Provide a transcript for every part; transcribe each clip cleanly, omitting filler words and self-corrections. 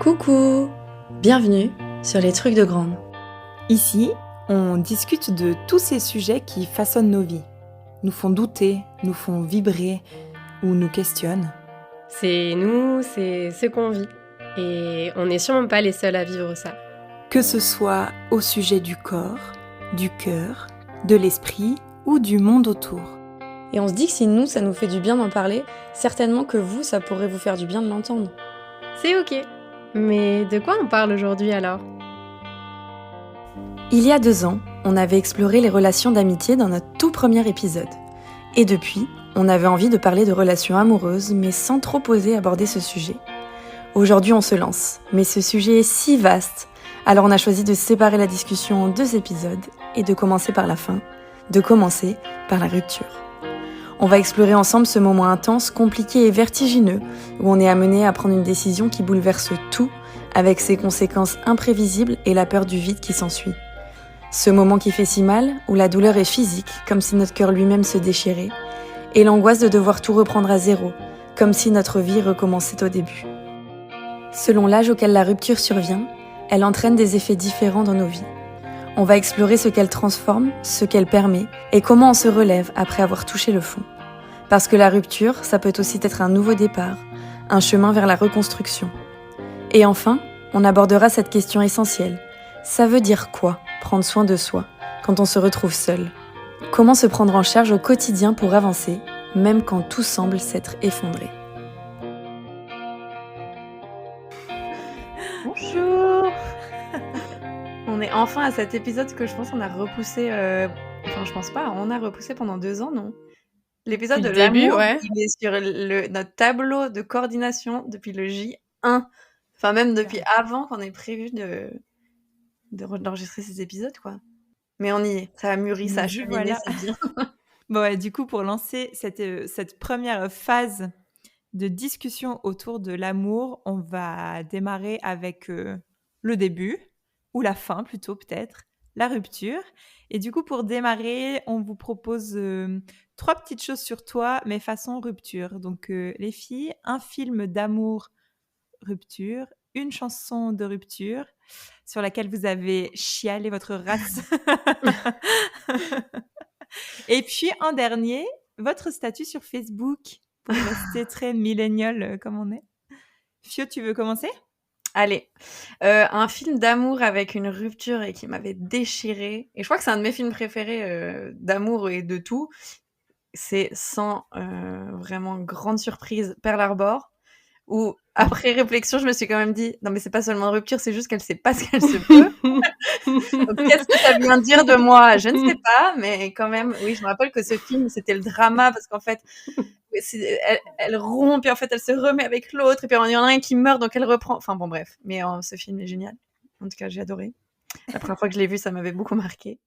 Coucou! Bienvenue sur les trucs de grande. Ici, on discute de tous ces sujets qui façonnent nos vies, nous font douter, nous font vibrer ou nous questionnent. C'est nous, c'est ce qu'on vit. Et on n'est sûrement pas les seuls à vivre ça. Que ce soit au sujet du corps, du cœur, de l'esprit ou du monde autour. Et on se dit que si nous, ça nous fait du bien d'en parler, certainement que vous, ça pourrait vous faire du bien de l'entendre. C'est ok. Mais de quoi on parle aujourd'hui alors ? Il y a 2 ans, on avait exploré les relations d'amitié dans notre tout premier épisode. Et depuis, on avait envie de parler de relations amoureuses, mais sans trop oser aborder ce sujet. Aujourd'hui, on se lance, mais ce sujet est si vaste, alors on a choisi de séparer la discussion en 2 épisodes et de commencer par la fin, de commencer par la rupture. On va explorer ensemble ce moment intense, compliqué et vertigineux, où on est amené à prendre une décision qui bouleverse tout, avec ses conséquences imprévisibles et la peur du vide qui s'ensuit. Ce moment qui fait si mal, où la douleur est physique, comme si notre cœur lui-même se déchirait, et l'angoisse de devoir tout reprendre à zéro, comme si notre vie recommençait au début. Selon l'âge auquel la rupture survient, elle entraîne des effets différents dans nos vies. On va explorer ce qu'elle transforme, ce qu'elle permet, et comment on se relève après avoir touché le fond. Parce que la rupture, ça peut aussi être un nouveau départ, un chemin vers la reconstruction. Et enfin, on abordera cette question essentielle. Ça veut dire quoi, prendre soin de soi, quand on se retrouve seul ? Comment se prendre en charge au quotidien pour avancer, même quand tout semble s'être effondré ? Bonjour. On est enfin à cet épisode que je pense qu'on a repoussé... Enfin, je pense pas, on a repoussé pendant 2 ans, non ? L'épisode Depuis de le début, l'amour, ouais. il est sur notre tableau de coordination depuis le J1. Enfin, même depuis avant qu'on ait prévu d'enregistrer ces épisodes, quoi. Mais on y est, ça a mûri, ça a cheminé, Voilà. c'est bien. Bon, ouais, du coup, pour lancer cette première phase de discussion autour de l'amour, on va démarrer avec le début, ou la fin plutôt peut-être, la rupture. Et du coup, pour démarrer, on vous propose 3 petites choses sur toi, mais façon rupture. Donc, les filles, un film d'amour rupture, une chanson de rupture sur laquelle vous avez chialé votre race. Et puis, en dernier, votre statut sur Facebook pour rester très millénial comme on est. Fio, tu veux commencer ? Allez, un film d'amour avec une rupture et qui m'avait déchirée, et je crois que c'est un de mes films préférés d'amour et de tout, c'est sans vraiment grande surprise Pearl Harbor, où après réflexion, je me suis quand même dit « Non mais c'est pas seulement une rupture, c'est juste qu'elle sait pas ce qu'elle se peut. » Donc qu'est-ce que ça vient dire de moi ? Je ne sais pas, mais quand même, oui, je me rappelle que ce film, c'était le drama, parce qu'en fait, elle rompt, puis en fait, elle se remet avec l'autre, et puis il y en a un qui meurt, donc elle reprend. Enfin bon, bref. Mais ce film est génial. En tout cas, j'ai adoré. La première fois que je l'ai vu, ça m'avait beaucoup marqué.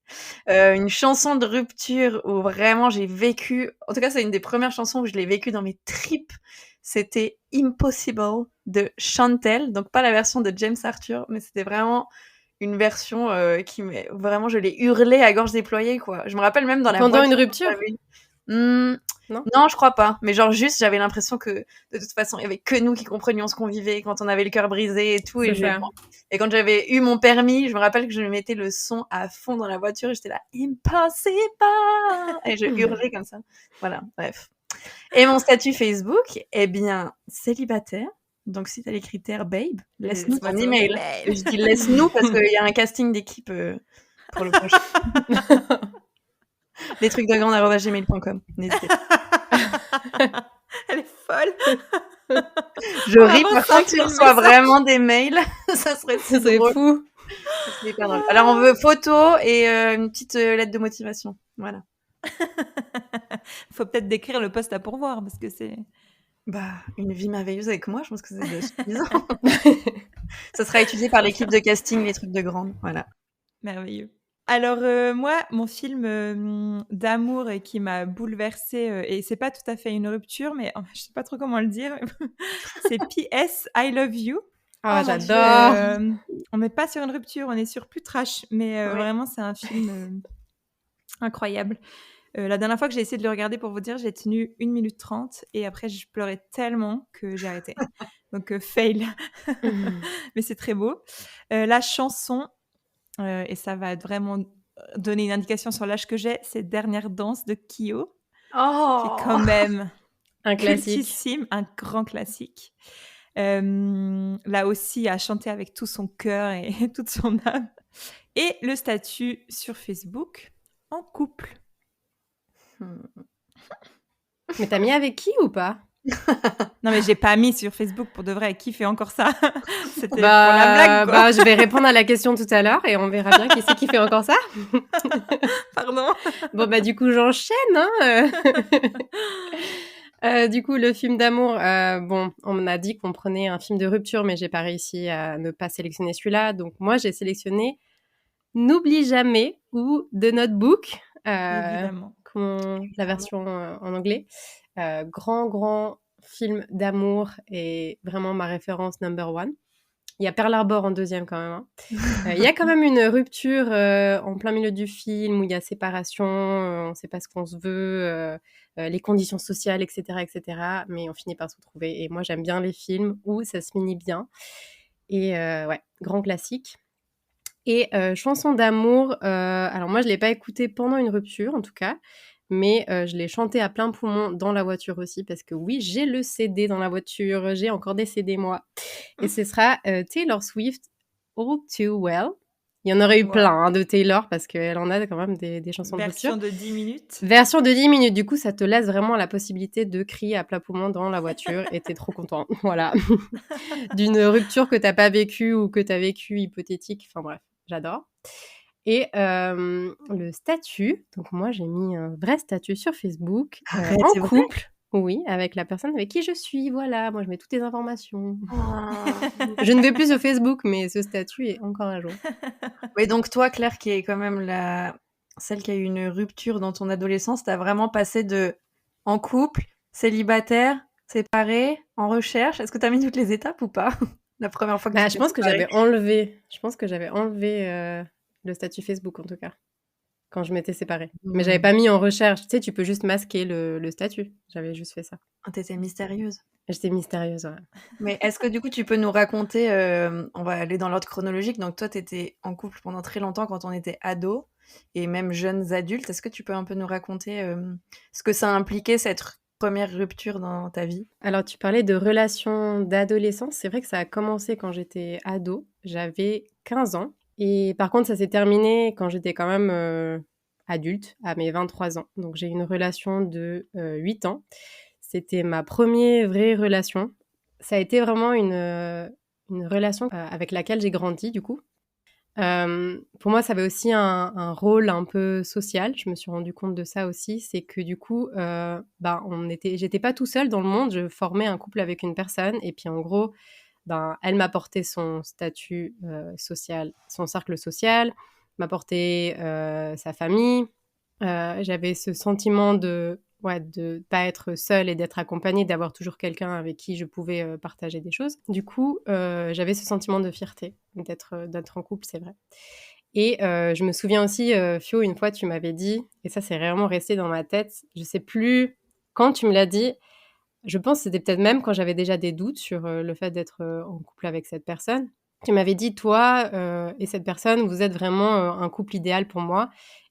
Une chanson de rupture où vraiment j'ai vécu... En tout cas, c'est une des premières chansons où je l'ai vécu dans mes tripes. C'était Impossible de Chantelle. Donc pas la version de James Arthur, mais c'était vraiment une version qui... Vraiment, je l'ai hurlée à gorge déployée, quoi. Je me rappelle même dans la Pendant voiture, une rupture ? Non, je crois pas. Mais genre juste, j'avais l'impression que de toute façon, il y avait que nous qui comprenions ce qu'on vivait quand on avait le cœur brisé et tout. Et quand j'avais eu mon permis, je me rappelle que je mettais le son à fond dans la voiture et j'étais là, Impossible! Et je hurlais comme ça. Voilà, bref. Et mon statut Facebook, eh bien, célibataire. Donc si t'as les critères, babe, laisse-nous ton email. Je dis laisse-nous parce qu'il y a un casting d'équipe pour le prochain. lestrucsdegrande@gmail.com. N'hésitez pas. Elle est folle. Je ris, par contre, tu reçois vraiment des mails. Ça serait drôle. Fou. Ça serait hyper drôle. Alors, on veut photo et une petite lettre de motivation. Voilà. Faut peut-être décrire le poste à pourvoir parce que c'est... Bah, une vie merveilleuse avec moi, je pense que c'est suffisant. Ça sera étudié par l'équipe de casting, les trucs de grande. Voilà. Merveilleux. Alors, moi, mon film d'amour qui m'a bouleversée, et c'est pas tout à fait une rupture, mais je sais pas trop comment le dire, c'est P.S. I Love You. Ah, j'adore. On n'est pas sur une rupture, on est sur plus trash, mais vraiment, c'est un film incroyable. La dernière fois que j'ai essayé de le regarder, pour vous dire, j'ai tenu 1 minute 30 et après je pleurais tellement que j'ai arrêté. Donc fail. Mais c'est très beau. La chanson, et ça va vraiment donner une indication sur l'âge que j'ai, c'est Dernière danse de Kyo, qui est quand Oh! même Un classique. cultissime, un grand classique. Là aussi, à chanter avec tout son cœur et toute son âme. Et le statut sur Facebook, en couple. Mmh. Mais t'as mis avec qui ou pas? Non, mais j'ai pas mis sur Facebook pour de vrai. Qui fait encore ça? C'était pour la blague, quoi. Je vais répondre à la question tout à l'heure et on verra bien qui c'est qui fait encore ça. Pardon. Bon, du coup, j'enchaîne. Hein. Du coup, le film d'amour, on m'a dit qu'on prenait un film de rupture, mais j'ai pas réussi à ne pas sélectionner celui-là. Donc, moi, j'ai sélectionné N'oublie jamais ou The Notebook, Évidemment. la version en anglais. Grand film d'amour et vraiment ma référence number one. Il y a Pearl Harbor en deuxième quand même. Hein. Il y a quand même une rupture en plein milieu du film où il y a séparation, on ne sait pas ce qu'on se veut, les conditions sociales, etc., etc. Mais on finit par se retrouver. Et moi, j'aime bien les films où ça se finit bien. Et ouais, grand classique. Et chanson d'amour, alors moi, je ne l'ai pas écouté pendant une rupture, en tout cas. Mais je l'ai chanté à plein poumon dans la voiture aussi, parce que oui, j'ai le CD dans la voiture, j'ai encore des CD moi. Et ce sera Taylor Swift, All Too Well. Il y en aurait eu plein de Taylor, parce qu'elle en a quand même des chansons de rupture. Version de 10 minutes. Version de 10 minutes, du coup, ça te laisse vraiment la possibilité de crier à plein poumon dans la voiture, et t'es trop content, voilà. D'une rupture que t'as pas vécue ou que t'as vécue hypothétique, enfin bref, j'adore. Et le statut, donc moi j'ai mis un vrai statut sur Facebook, en couple, oui, avec la personne avec qui je suis, voilà, moi je mets toutes les informations. Je ne vais plus sur Facebook, mais ce statut est encore à jour. Mais donc toi, Claire, qui est quand même celle qui a eu une rupture dans ton adolescence, t'as vraiment passé de en couple, célibataire, séparé, en recherche. Est-ce que t'as mis toutes les étapes ou pas? La première fois que tu Je pense que j'avais enlevé le statut Facebook en tout cas, quand je m'étais séparée. Mais j'avais pas mis en recherche. Tu sais, tu peux juste masquer le statut. J'avais juste fait ça. T'étais mystérieuse. J'étais mystérieuse, ouais. Mais est-ce que du coup, tu peux nous raconter, on va aller dans l'ordre chronologique, donc toi, t'étais en couple pendant très longtemps quand on était ados et même jeunes adultes. Est-ce que tu peux un peu nous raconter ce que ça a impliqué, cette première rupture dans ta vie? Alors, tu parlais de relations d'adolescence. C'est vrai que ça a commencé quand j'étais ado. J'avais 15 ans. Et par contre, ça s'est terminé quand j'étais quand même adulte, à mes 23 ans. Donc, j'ai eu une relation de 8 ans. C'était ma première vraie relation. Ça a été vraiment une relation avec laquelle j'ai grandi, du coup. Pour moi, ça avait aussi un rôle un peu social. Je me suis rendu compte de ça aussi. C'est que du coup, j'étais pas tout seul dans le monde. Je formais un couple avec une personne. Et puis, en gros, elle m'apportait son statut social, son cercle social, m'apportait sa famille. J'avais ce sentiment de pas être seule et d'être accompagnée, d'avoir toujours quelqu'un avec qui je pouvais partager des choses. Du coup, j'avais ce sentiment de fierté d'être en couple, c'est vrai. Et je me souviens aussi, Fio, une fois, tu m'avais dit, et ça, c'est vraiment resté dans ma tête, je sais plus quand tu me l'as dit, je pense que c'était peut-être même quand j'avais déjà des doutes sur le fait d'être en couple avec cette personne. Tu m'avais dit, toi et cette personne, vous êtes vraiment un couple idéal pour moi.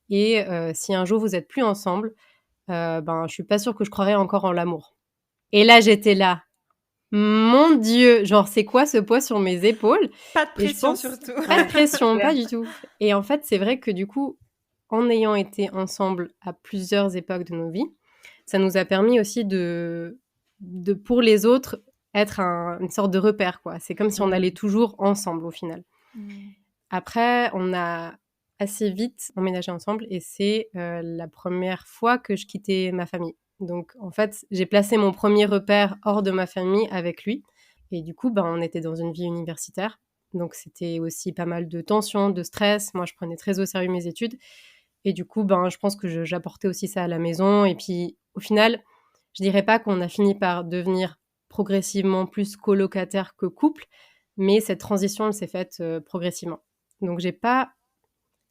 Et si un jour vous êtes plus ensemble, je suis pas sûre que je croirais encore en l'amour. Et là, j'étais là. Mon Dieu, genre, c'est quoi ce poids sur mes épaules? Pas de pression surtout. Pas de pression, pas du tout. Et en fait, c'est vrai que du coup, en ayant été ensemble à plusieurs époques de nos vies, ça nous a permis aussi de pour les autres, être une sorte de repère, quoi. C'est comme si on allait toujours ensemble au final. Après, on a assez vite emménagé ensemble et c'est la première fois que je quittais ma famille. Donc, en fait, j'ai placé mon premier repère hors de ma famille avec lui. Et du coup, on était dans une vie universitaire. Donc, c'était aussi pas mal de tension, de stress. Moi, je prenais très au sérieux mes études. Et du coup, je pense que j'apportais aussi ça à la maison. Et puis, au final, je dirais pas qu'on a fini par devenir progressivement plus colocataire que couple, mais cette transition, elle s'est faite progressivement. Donc, j'ai pas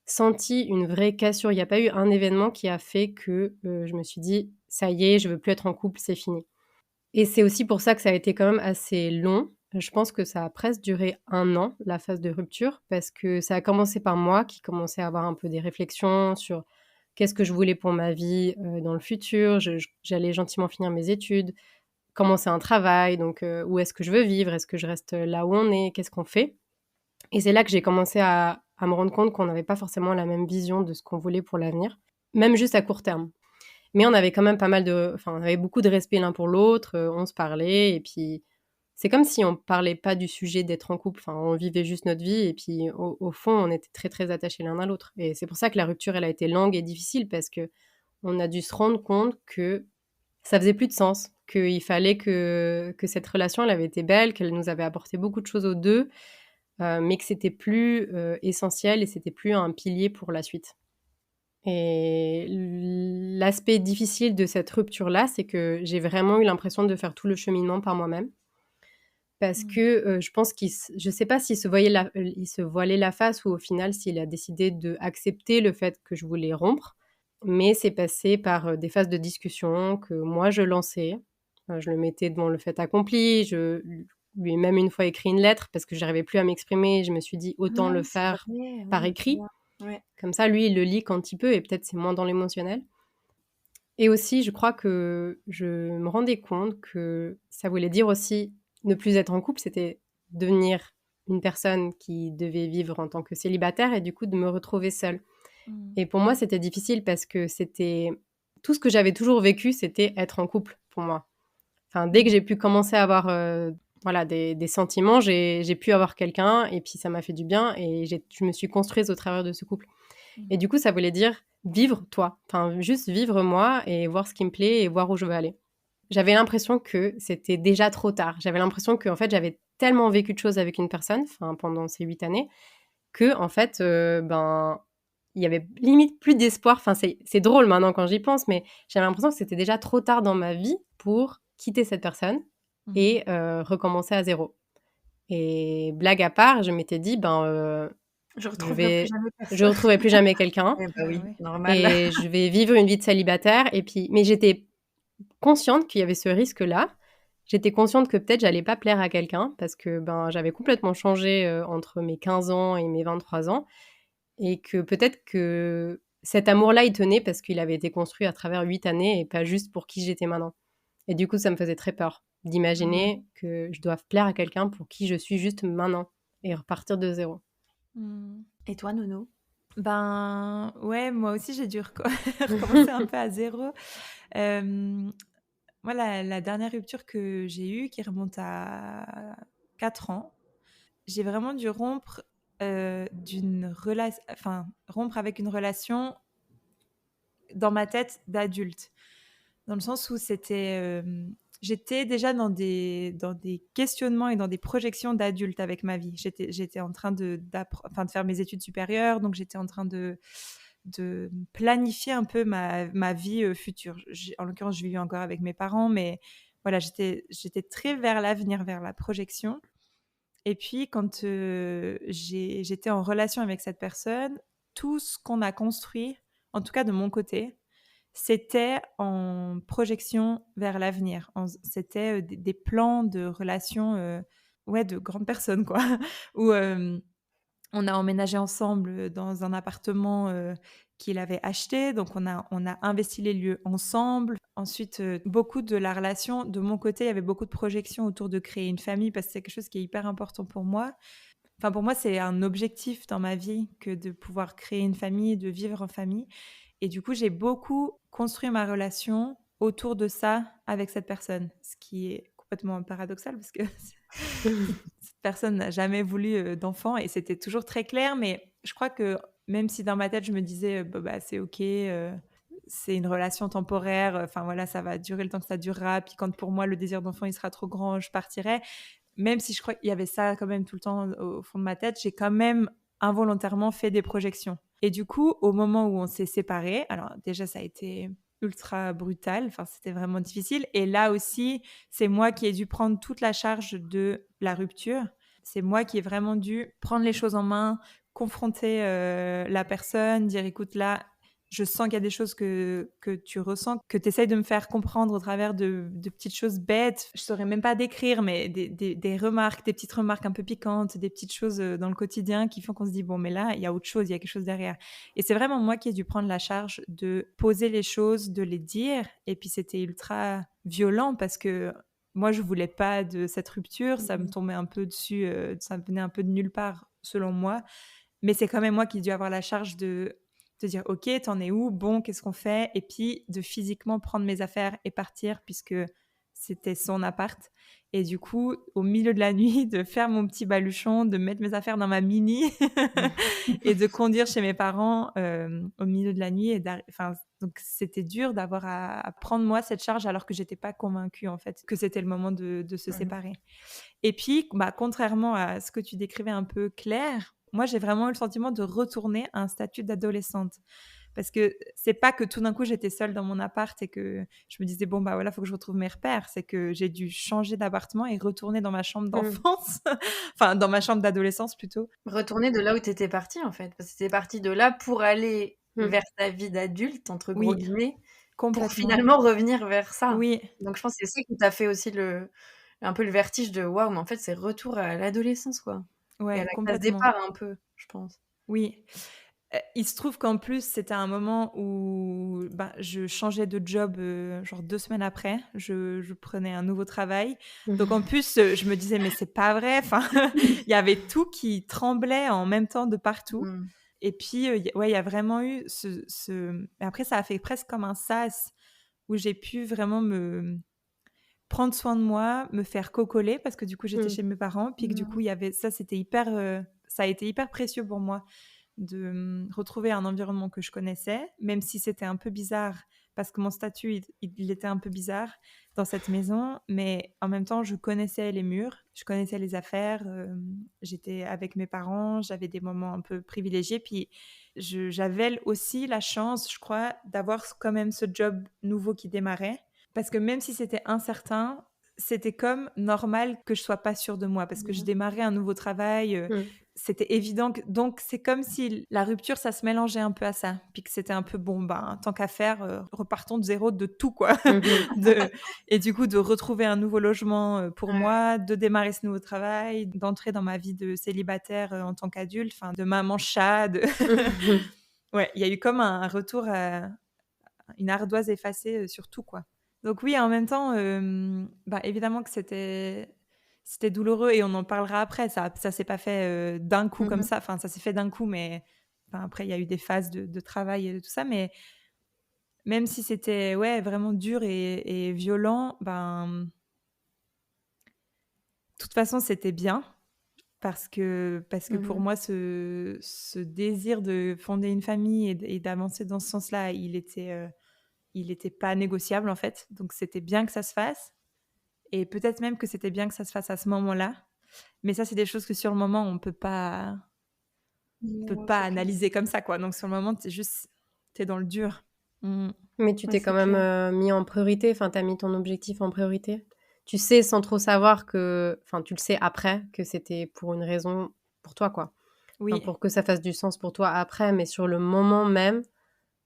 senti une vraie cassure. Il n'y a pas eu un événement qui a fait que je me suis dit, ça y est, je veux plus être en couple, c'est fini. Et c'est aussi pour ça que ça a été quand même assez long. Je pense que ça a presque duré 1 an, la phase de rupture, parce que ça a commencé par moi qui commençais à avoir un peu des réflexions sur qu'est-ce que je voulais pour ma vie dans le futur. J'allais gentiment finir mes études, commencer un travail, donc où est-ce que je veux vivre, est-ce que je reste là où on est, qu'est-ce qu'on fait. Et c'est là que j'ai commencé à me rendre compte qu'on n'avait pas forcément la même vision de ce qu'on voulait pour l'avenir, même juste à court terme. Mais on avait quand même on avait beaucoup de respect l'un pour l'autre, on se parlait, et puis c'est comme si on parlait pas du sujet d'être en couple, enfin, on vivait juste notre vie, et puis au fond, on était très très attachés l'un à l'autre. Et c'est pour ça que la rupture, elle a été longue et difficile, parce que on a dû se rendre compte que ça faisait plus de sens, qu'il fallait que cette relation, elle avait été belle, qu'elle nous avait apporté beaucoup de choses aux deux, mais que c'était plus essentiel et c'était plus un pilier pour la suite. Et l'aspect difficile de cette rupture-là, c'est que j'ai vraiment eu l'impression de faire tout le cheminement par moi-même. Parce que je pense je ne sais pas s'il il se voilait la face, ou au final s'il a décidé d'accepter le fait que je voulais rompre. Mais c'est passé par des phases de discussion que moi je lançais. Je le mettais devant le fait accompli. Je lui ai même une fois écrit une lettre parce que j'arrivais plus à m'exprimer. Je me suis dit autant le C'est faire vrai, par ouais, je écrit. vois. Ouais. Comme ça, lui, il le lit quand il peut, et peut-être c'est moins dans l'émotionnel. Et aussi, je crois que je me rendais compte que ça voulait dire aussi ne plus être en couple, c'était devenir une personne qui devait vivre en tant que célibataire, et du coup de me retrouver seule. Et pour moi, c'était difficile parce que c'était tout ce que j'avais toujours vécu, c'était être en couple pour moi. Enfin, dès que j'ai pu commencer à avoir voilà, des sentiments, j'ai pu avoir quelqu'un, et puis ça m'a fait du bien, et je me suis construite au travers de ce couple. Et du coup, ça voulait dire vivre toi, enfin juste vivre moi et voir ce qui me plaît et voir où je veux aller. J'avais l'impression que c'était déjà trop tard. J'avais l'impression que en fait, j'avais tellement vécu de choses avec une personne, enfin pendant ces 8 années, que en fait, il y avait limite plus d'espoir. Enfin, c'est drôle maintenant quand j'y pense, mais j'avais l'impression que c'était déjà trop tard dans ma vie pour quitter cette personne et recommencer à zéro. Et blague à part, je m'étais dit, Je retrouverai plus jamais je personne. retrouverai plus jamais quelqu'un, Eh bah oui, Ouais. normal. et je vais vivre une vie de célibataire. Et puis, mais j'étais consciente qu'il y avait ce risque-là. J'étais consciente que peut-être j'allais pas plaire à quelqu'un, parce que j'avais complètement changé entre mes 15 ans et mes 23 ans, et que peut-être que cet amour-là, il tenait parce qu'il avait été construit à travers 8 années et pas juste pour qui j'étais maintenant. Et du coup, ça me faisait très peur d'imaginer que je doive plaire à quelqu'un pour qui je suis juste maintenant, et repartir de zéro. Et toi, Nono? Ben ouais, moi aussi j'ai dû recommencer un peu à zéro. Moi, la dernière rupture que j'ai eue, qui remonte à 4 ans, j'ai vraiment dû rompre rompre avec une relation dans ma tête d'adulte. Dans le sens où j'étais déjà dans des questionnements et dans des projections d'adulte avec ma vie. J'étais en train de faire mes études supérieures, donc j'étais en train de planifier un peu ma vie future. En l'occurrence, je vivais encore avec mes parents, mais voilà, j'étais très vers l'avenir, vers la projection. Et puis, quand j'étais en relation avec cette personne, tout ce qu'on a construit, en tout cas de mon côté, c'était en projection vers l'avenir. C'était des plans de relations de grandes personnes, quoi. Où on a emménagé ensemble dans un appartement qu'il avait acheté. Donc, on a investi les lieux ensemble. Ensuite, beaucoup de la relation, de mon côté, il y avait beaucoup de projections autour de créer une famille, parce que c'est quelque chose qui est hyper important pour moi. Enfin, pour moi, c'est un objectif dans ma vie que de pouvoir créer une famille, de vivre en famille. Et du coup, j'ai beaucoup construit ma relation autour de ça avec cette personne, ce qui est complètement paradoxal parce que cette personne n'a jamais voulu d'enfant, et c'était toujours très clair. Mais je crois que même si dans ma tête, je me disais c'est OK, c'est une relation temporaire, enfin voilà, ça va durer le temps que ça durera. Puis quand pour moi, le désir d'enfant, il sera trop grand, je partirai. Même si je crois qu'il y avait ça quand même tout le temps au fond de ma tête, j'ai quand même involontairement fait des projections. Et du coup, au moment où on s'est séparés, alors déjà, ça a été ultra brutal, enfin, c'était vraiment difficile. Et là aussi, c'est moi qui ai dû prendre toute la charge de la rupture. C'est moi qui ai vraiment dû prendre les choses en main, confronter la personne, dire écoute là, je sens qu'il y a des choses que tu ressens, que tu essayes de me faire comprendre au travers de petites choses bêtes. Je saurais même pas décrire, mais des remarques, des petites remarques un peu piquantes, des petites choses dans le quotidien qui font qu'on se dit bon mais là il y a autre chose, il y a quelque chose derrière. Et c'est vraiment moi qui ai dû prendre la charge de poser les choses, de les dire. Et puis c'était ultra violent parce que moi je voulais pas de cette rupture, ça me tombait un peu dessus, ça venait un peu de nulle part selon moi. Mais c'est quand même moi qui ai dû avoir la charge de dire ok, t'en es où? Bon, qu'est-ce qu'on fait? Et puis de physiquement prendre mes affaires et partir puisque c'était son appart. Et du coup, au milieu de la nuit, de faire mon petit baluchon, de mettre mes affaires dans ma mini et de conduire chez mes parents au milieu de la nuit. Enfin, donc c'était dur d'avoir à prendre moi cette charge alors que j'étais pas convaincue en fait que c'était le moment de se séparer. Et puis, contrairement à ce que tu décrivais un peu Claire, moi j'ai vraiment eu le sentiment de retourner à un statut d'adolescente. Parce que c'est pas que tout d'un coup j'étais seule dans mon appart et que je me disais bon bah voilà, faut que je retrouve mes repères. C'est que j'ai dû changer d'appartement et retourner dans ma chambre d'enfance, enfin dans ma chambre d'adolescence plutôt. Retourner de là où t'étais partie en fait, parce que t'étais partie de là pour aller vers ta vie d'adulte entre gros guillemets, pour Complètement. finalement revenir vers ça. Oui, Donc je pense que c'est ça qui t'a fait aussi un peu le vertige de waouh, mais en fait c'est retour à l'adolescence quoi. Et à ouais, la case complètement. départ un peu, je pense. Oui. Il se trouve qu'en plus, c'était un moment où je changeais de job genre 2 semaines après. Je prenais un nouveau travail. Donc en plus, je me disais: «Mais c'est pas vrai!» Enfin, il y avait tout qui tremblait en même temps de partout. Et puis, il y a vraiment eu mais après ça a fait presque comme un sas où j'ai pu vraiment me prendre soin de moi, me faire cocoler parce que du coup, j'étais chez mes parents. Puis que du coup, il y avait ça, c'était hyper, ça a été hyper précieux pour moi de retrouver un environnement que je connaissais, même si c'était un peu bizarre, parce que mon statut, il était un peu bizarre dans cette maison, mais en même temps, je connaissais les murs, je connaissais les affaires, j'étais avec mes parents, j'avais des moments un peu privilégiés, puis j'avais aussi la chance, je crois, d'avoir quand même ce job nouveau qui démarrait, parce que même si c'était incertain, c'était comme normal que je sois pas sûre de moi, parce que je démarrais un nouveau travail, c'était évident. Donc, c'est comme si la rupture, ça se mélangeait un peu à ça. Puis que c'était un peu, bon, tant qu'à faire, repartons de zéro de tout, quoi. Et du coup, de retrouver un nouveau logement pour moi, de démarrer ce nouveau travail, d'entrer dans ma vie de célibataire en tant qu'adulte, enfin, de maman chat. Ouais, il y a eu comme un retour à une ardoise effacée sur tout, quoi. Donc oui, en même temps, évidemment que c'était douloureux et on en parlera après. Ça s'est pas fait d'un coup comme ça. Enfin, ça s'est fait d'un coup, mais après, il y a eu des phases de travail et tout ça. Mais même si c'était vraiment dur et violent, de toute façon, c'était bien parce que pour moi, ce désir de fonder une famille et d'avancer dans ce sens-là, il était pas négociable en fait. Donc, c'était bien que ça se fasse. Et peut-être même que c'était bien que ça se fasse à ce moment-là. Mais ça, c'est des choses que sur le moment, on peut pas analyser comme ça, quoi. Donc sur le moment, t'es dans le dur. Mais tu t'es quand même mis en priorité, enfin, t'as mis ton objectif en priorité. Tu sais sans trop savoir que, enfin, tu le sais après que c'était pour une raison pour toi, quoi. Oui. Enfin, pour que ça fasse du sens pour toi après, mais sur le moment même,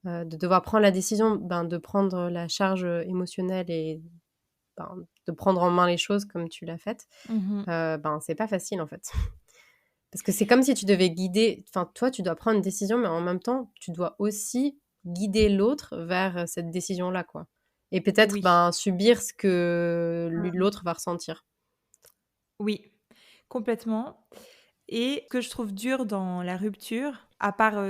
de devoir prendre la décision, de prendre la charge émotionnelle et de prendre en main les choses comme tu l'as fait, c'est pas facile en fait. Parce que c'est comme si tu devais guider, enfin toi tu dois prendre une décision, mais en même temps tu dois aussi guider l'autre vers cette décision-là, quoi. Et peut-être subir ce que l'autre va ressentir. Oui, complètement. Et ce que je trouve dur dans la rupture, à part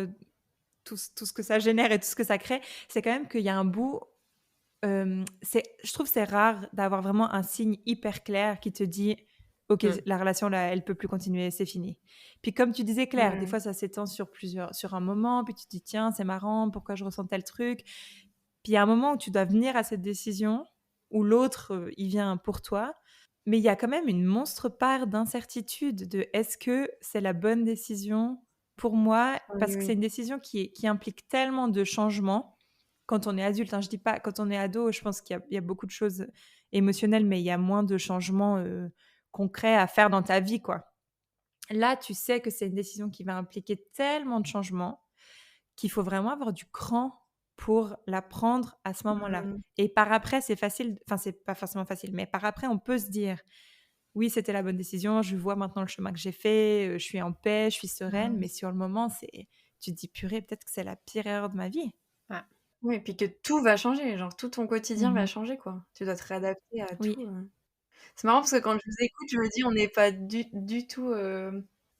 tout ce que ça génère et tout ce que ça crée, c'est quand même qu'il y a un bout. Je trouve que c'est rare d'avoir vraiment un signe hyper clair qui te dit ok, la relation là, elle peut plus continuer, c'est fini. Puis comme tu disais Claire, des fois ça s'étend sur un moment, puis tu te dis tiens c'est marrant, pourquoi je ressens tel truc. Puis il y a un moment où tu dois venir à cette décision où l'autre il vient pour toi, mais il y a quand même une monstre part d'incertitude de est-ce que c'est la bonne décision pour moi, parce que c'est une décision qui implique tellement de changements. Quand on est adulte, je dis pas, quand on est ado, je pense qu'il y a beaucoup de choses émotionnelles, mais il y a moins de changements concrets à faire dans ta vie, quoi. Là, tu sais que c'est une décision qui va impliquer tellement de changements qu'il faut vraiment avoir du cran pour la prendre à ce moment-là. Mmh. Et par après, c'est facile, enfin, c'est pas forcément facile, mais par après, on peut se dire, oui, c'était la bonne décision, je vois maintenant le chemin que j'ai fait, je suis en paix, je suis sereine, Mmh. mais sur le moment, tu te dis, purée, peut-être que c'est la pire erreur de ma vie. Ah, Oui, et puis que tout va changer, genre tout ton quotidien va Mhm. changer, quoi. Tu dois te réadapter à Oui. tout. C'est marrant parce que quand je vous écoute, je me dis on n'est pas du tout.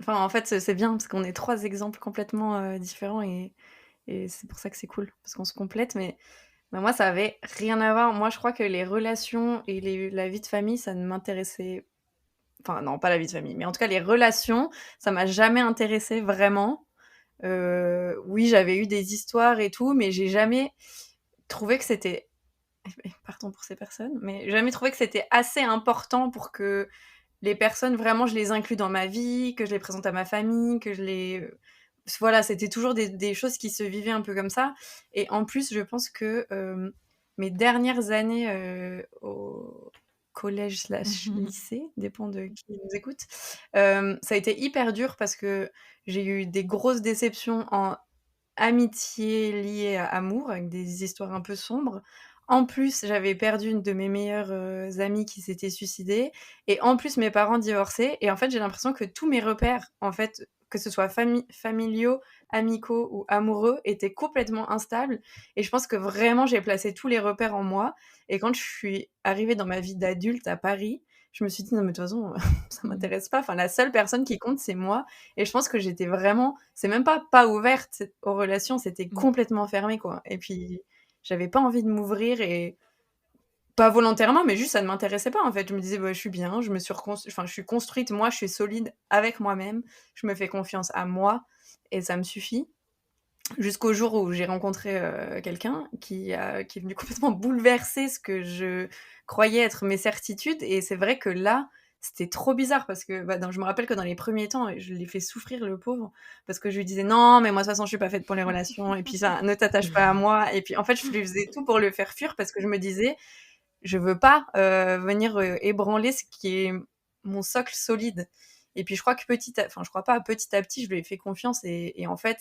Enfin, en fait, c'est bien parce qu'on est trois exemples complètement différents et c'est pour ça que c'est cool parce qu'on se complète. Mais moi, ça avait rien à voir. Moi, je crois que les relations et la vie de famille, ça ne m'intéressait. Enfin, non, pas la vie de famille, mais en tout cas, les relations, ça m'a jamais intéressé vraiment. Oui, j'avais eu des histoires et tout, mais j'ai jamais trouvé que c'était. Pardon pour ces personnes, mais j'ai jamais trouvé que c'était assez important pour que les personnes, vraiment, je les inclus dans ma vie, que je les présente à ma famille, que je les. Voilà, c'était toujours des choses qui se vivaient un peu comme ça. Et en plus, je pense que mes dernières années au collège slash Mhm. lycée, dépend de qui nous écoute, ça a été hyper dur parce que j'ai eu des grosses déceptions en amitié liée à amour, avec des histoires un peu sombres. En plus, j'avais perdu une de mes meilleures amies qui s'était suicidée. Et en plus, mes parents divorçaient. Et en fait, j'ai l'impression que tous mes repères, en fait, que ce soit familiaux, amicaux ou amoureux, étaient complètement instables. Et je pense que vraiment, j'ai placé tous les repères en moi. Et quand je suis arrivée dans ma vie d'adulte à Paris, je me suis dit, non, mais de toute façon, ça m'intéresse pas. Enfin, la seule personne qui compte, c'est moi. Et je pense que j'étais vraiment, c'est même pas ouverte aux relations, c'était Mhm. complètement fermé, quoi. Et puis, j'avais pas envie de m'ouvrir et pas volontairement, mais juste ça ne m'intéressait pas, en fait. Je me disais, bah, je suis bien, enfin, je suis construite, moi, je suis solide avec moi-même, je me fais confiance à moi et ça me suffit. Jusqu'au jour où j'ai rencontré quelqu'un qui est venu complètement bouleverser ce que je croyais être mes certitudes. Et c'est vrai que là, c'était trop bizarre parce que je me rappelle que dans les premiers temps, je l'ai fait souffrir le pauvre parce que je lui disais non, mais moi de toute façon, je suis pas faite pour les relations. Et puis ça, ne t'attache pas à moi. Et puis en fait, je lui faisais tout pour le faire fuir parce que je me disais, je veux pas venir ébranler ce qui est mon socle solide. Et puis je crois que enfin je crois pas, petit à petit, je lui ai fait confiance et en fait,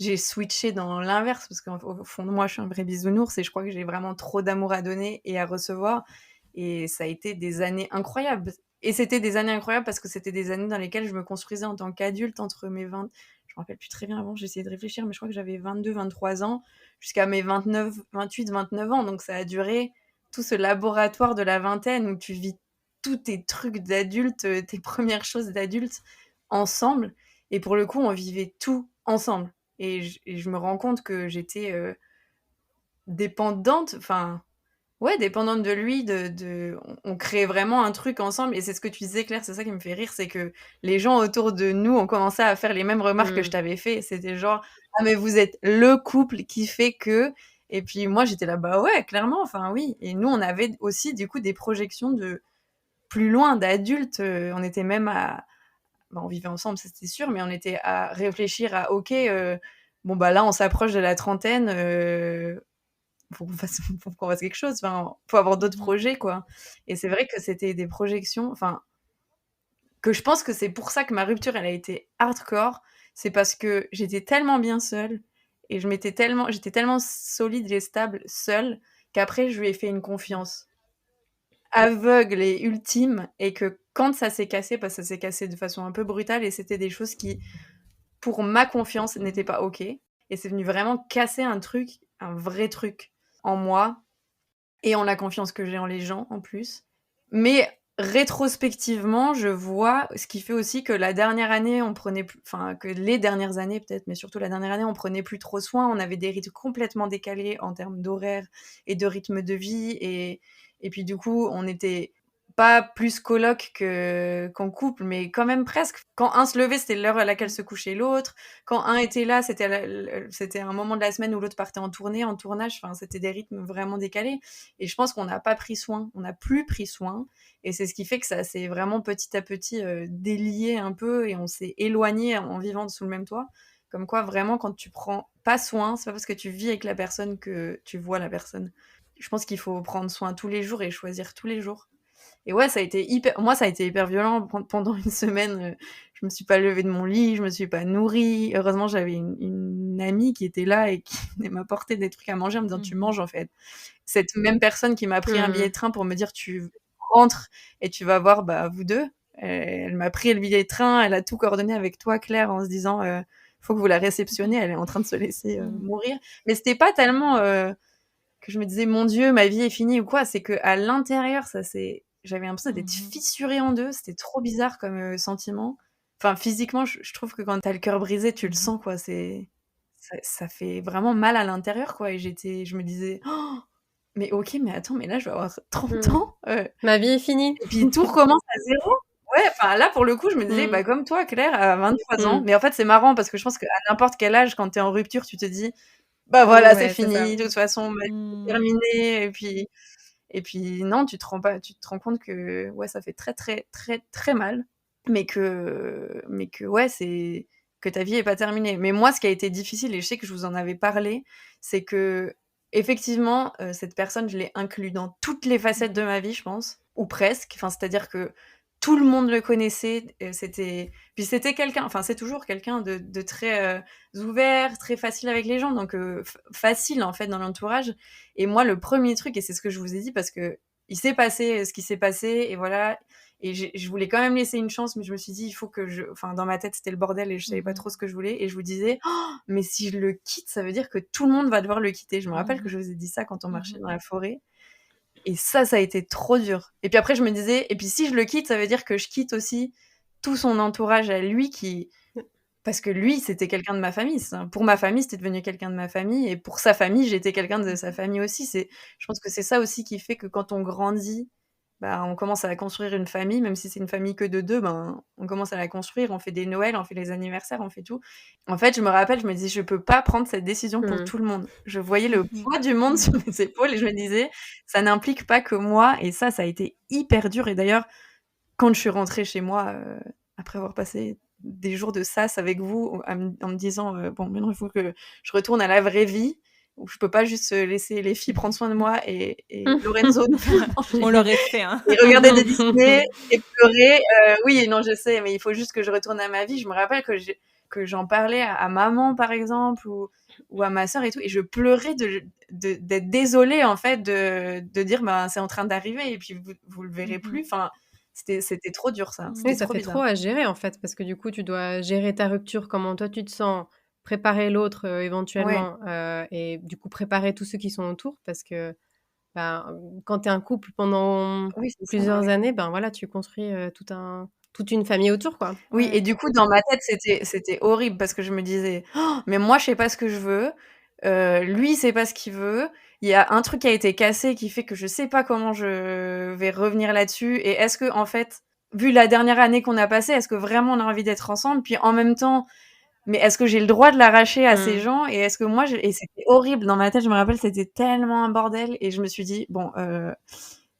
j'ai switché dans l'inverse parce qu'au fond de moi, je suis un vrai bisounours et je crois que j'ai vraiment trop d'amour à donner et à recevoir. Et ça a été des années incroyables. Et c'était des années incroyables parce que c'était des années dans lesquelles je me construisais en tant qu'adulte entre mes 20. Je me rappelle plus très bien avant, j'ai essayé de réfléchir, mais je crois que j'avais 22, 23 ans jusqu'à mes 29, 28, 29 ans. Donc ça a duré tout ce laboratoire de la vingtaine où tu vis tous tes trucs d'adulte, tes premières choses d'adulte ensemble. Et pour le coup, on vivait tout ensemble. Et je me rends compte que j'étais dépendante, enfin, ouais, dépendante de lui. On créait vraiment un truc ensemble. Et c'est ce que tu disais, Claire, c'est ça qui me fait rire, c'est que les gens autour de nous ont commencé à faire les mêmes remarques que je t'avais fait. C'était genre, ah, mais vous êtes le couple qui fait que. Et puis moi, j'étais là, bah ouais, clairement, enfin oui. Et nous, on avait aussi, du coup, des projections de plus loin, d'adultes. On était même à. Bah, on vivait ensemble, ça c'était sûr, mais on était à réfléchir à, ok, bon, bah là, on s'approche de la trentaine, faut qu'on fasse quelque chose, enfin, faut avoir d'autres Mhm. projets, quoi. Et c'est vrai que c'était des projections, enfin, que je pense que c'est pour ça que ma rupture, elle a été hardcore, c'est parce que j'étais tellement bien seule et j'étais tellement solide et stable seule qu'après, je lui ai fait une confiance aveugle et ultime et que quand ça s'est cassé, parce que ça s'est cassé de façon un peu brutale et c'était des choses qui, pour ma confiance, n'étaient pas OK. Et c'est venu vraiment casser un truc, un vrai truc en moi et en la confiance que j'ai en les gens en plus. Mais rétrospectivement, je vois ce qui fait aussi que la dernière année, enfin que les dernières années peut-être, mais surtout la dernière année, on prenait plus trop soin. On avait des rythmes complètement décalés en termes d'horaire et de rythme de vie. Et puis du coup, on était pas plus coloc qu'en couple, mais quand même presque. Quand un se levait, c'était l'heure à laquelle se couchait l'autre. Quand un était là, c'était un moment de la semaine où l'autre partait en tournée, en tournage. Enfin, c'était des rythmes vraiment décalés. Et je pense qu'on n'a pas pris soin, on n'a plus pris soin. Et c'est ce qui fait que ça s'est vraiment petit à petit délié un peu et on s'est éloigné en vivant sous le même toit. Comme quoi, vraiment, quand tu prends pas soin, c'est pas parce que tu vis avec la personne que tu vois la personne. Je pense qu'il faut prendre soin tous les jours et choisir tous les jours. Et ouais, ça a été hyper violent pendant une semaine. Je me suis pas levée de mon lit, je me suis pas nourrie. Heureusement, j'avais une amie qui était là et qui venait m'apporter des trucs à manger en me disant tu manges en fait. Cette même personne qui m'a pris un billet de train pour me dire tu rentres et tu vas voir vous deux. Elle m'a pris le billet de train, elle a tout coordonné avec toi Claire en se disant faut que vous la réceptionnez, elle est en train de se laisser mourir. Mais c'était pas tellement que je me disais mon Dieu ma vie est finie ou quoi, c'est que à l'intérieur j'avais l'impression d'être fissurée en deux, c'était trop bizarre comme sentiment. Enfin physiquement je trouve que quand t'as le cœur brisé tu le sens quoi, ça fait vraiment mal à l'intérieur quoi, et je me disais oh, mais ok mais attends mais là je vais avoir 30 ans Ma vie est finie. et puis tout recommence à zéro. Ouais, enfin là pour le coup je me disais comme toi Claire à 23 ans, mais en fait c'est marrant parce que je pense qu'à n'importe quel âge quand t'es en rupture tu te dis voilà c'est fini, de toute façon ma vie est terminée, et puis non tu te rends compte que ouais ça fait très très très très mal, mais que ouais c'est que ta vie est pas terminée. Mais moi ce qui a été difficile, et je sais que je vous en avais parlé, c'est que effectivement cette personne je l'ai inclus dans toutes les facettes de ma vie je pense, ou presque, enfin c'est-à-dire que tout le monde le connaissait, c'était quelqu'un, enfin c'est toujours quelqu'un de très ouvert, très facile avec les gens, donc facile en fait dans l'entourage. Et moi le premier truc, et c'est ce que je vous ai dit parce que il s'est passé ce qui s'est passé et voilà, et je voulais quand même laisser une chance, mais je me suis dit il faut que enfin dans ma tête c'était le bordel et je savais pas trop ce que je voulais, et je vous disais oh, mais si je le quitte ça veut dire que tout le monde va devoir le quitter. Je me rappelle que je vous ai dit ça quand on marchait dans la forêt. Et ça a été trop dur. Et puis après, je me disais, et puis si je le quitte, ça veut dire que je quitte aussi tout son entourage à lui parce que lui, c'était quelqu'un de ma famille. Pour ma famille, c'était devenu quelqu'un de ma famille. Et pour sa famille, j'étais quelqu'un de sa famille aussi. Je pense que c'est ça aussi qui fait que quand on grandit, on commence à construire une famille, même si c'est une famille que de deux, on commence à la construire, on fait des Noëls, on fait les anniversaires, on fait tout. En fait, je me rappelle, je me disais, je peux pas prendre cette décision pour tout le monde. Je voyais le poids du monde sur mes épaules et je me disais, ça n'implique pas que moi. Et ça a été hyper dur. Et d'ailleurs, quand je suis rentrée chez moi, après avoir passé des jours de sas avec vous, en me disant, bon, maintenant il faut que je retourne à la vraie vie, où je peux pas juste laisser les filles prendre soin de moi et Lorenzo nous faire manger. On l'aurait fait, hein. Et regarder des Disney et pleurer. Oui, non, je sais, mais il faut juste que je retourne à ma vie. Je me rappelle que j'en parlais à maman, par exemple, ou à ma sœur et tout, et je pleurais d'être désolée, en fait, de dire, c'est en train d'arriver, et puis vous le verrez plus. Enfin, c'était trop dur, ça. Oui, ça fait trop à gérer, en fait, parce que du coup, tu dois gérer ta rupture, comment toi tu te sens, préparer l'autre éventuellement, et du coup préparer tous ceux qui sont autour, parce que quand tu es un couple pendant plusieurs années, voilà, tu construis toute une famille autour, quoi. Oui, et du coup, dans ma tête, c'était horrible parce que je me disais oh, mais moi, je sais pas ce que je veux. Lui, il sait pas ce qu'il veut. Il y a un truc qui a été cassé qui fait que je sais pas comment je vais revenir là-dessus. Et est-ce que, en fait, vu la dernière année qu'on a passée, est-ce que vraiment on a envie d'être ensemble? Puis en même temps, mais est-ce que j'ai le droit de l'arracher à ces gens? Et est-ce que moi, et c'était horrible dans ma tête, je me rappelle, c'était tellement un bordel. Et je me suis dit, bon,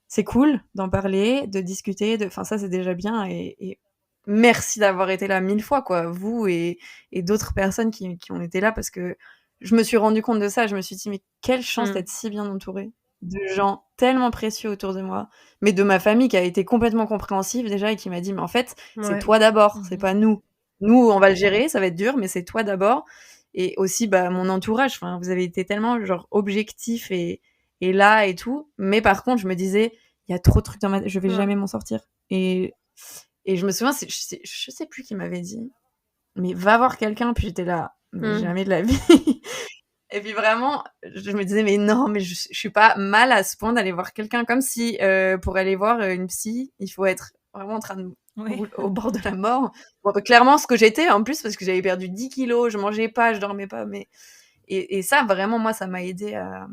c'est cool d'en parler, de discuter, enfin, ça, c'est déjà bien. Et merci d'avoir été là 1000 fois, quoi, vous et d'autres personnes qui ont été là, parce que je me suis rendu compte de ça. Je me suis dit, mais quelle chance d'être si bien entourée de gens tellement précieux autour de moi, mais de ma famille qui a été complètement compréhensive déjà et qui m'a dit, mais en fait, c'est toi d'abord, c'est pas nous. Nous, on va le gérer, ça va être dur, mais c'est toi d'abord. Et aussi, mon entourage, enfin, vous avez été tellement, genre, objectif et là et tout. Mais par contre, je me disais, il y a trop de trucs dans ma tête, je vais jamais m'en sortir. Et je me souviens, je sais plus qui m'avait dit, mais va voir quelqu'un. Puis j'étais là, mais jamais de la vie. Et puis vraiment, je me disais, mais non, mais je suis pas mal à ce point d'aller voir quelqu'un, comme si pour aller voir une psy, il faut être vraiment en train de au bord de la mort. Bon, clairement, ce que j'étais en plus, parce que j'avais perdu 10 kilos, je mangeais pas, je dormais pas. Mais et ça, vraiment, moi, ça m'a aidé à.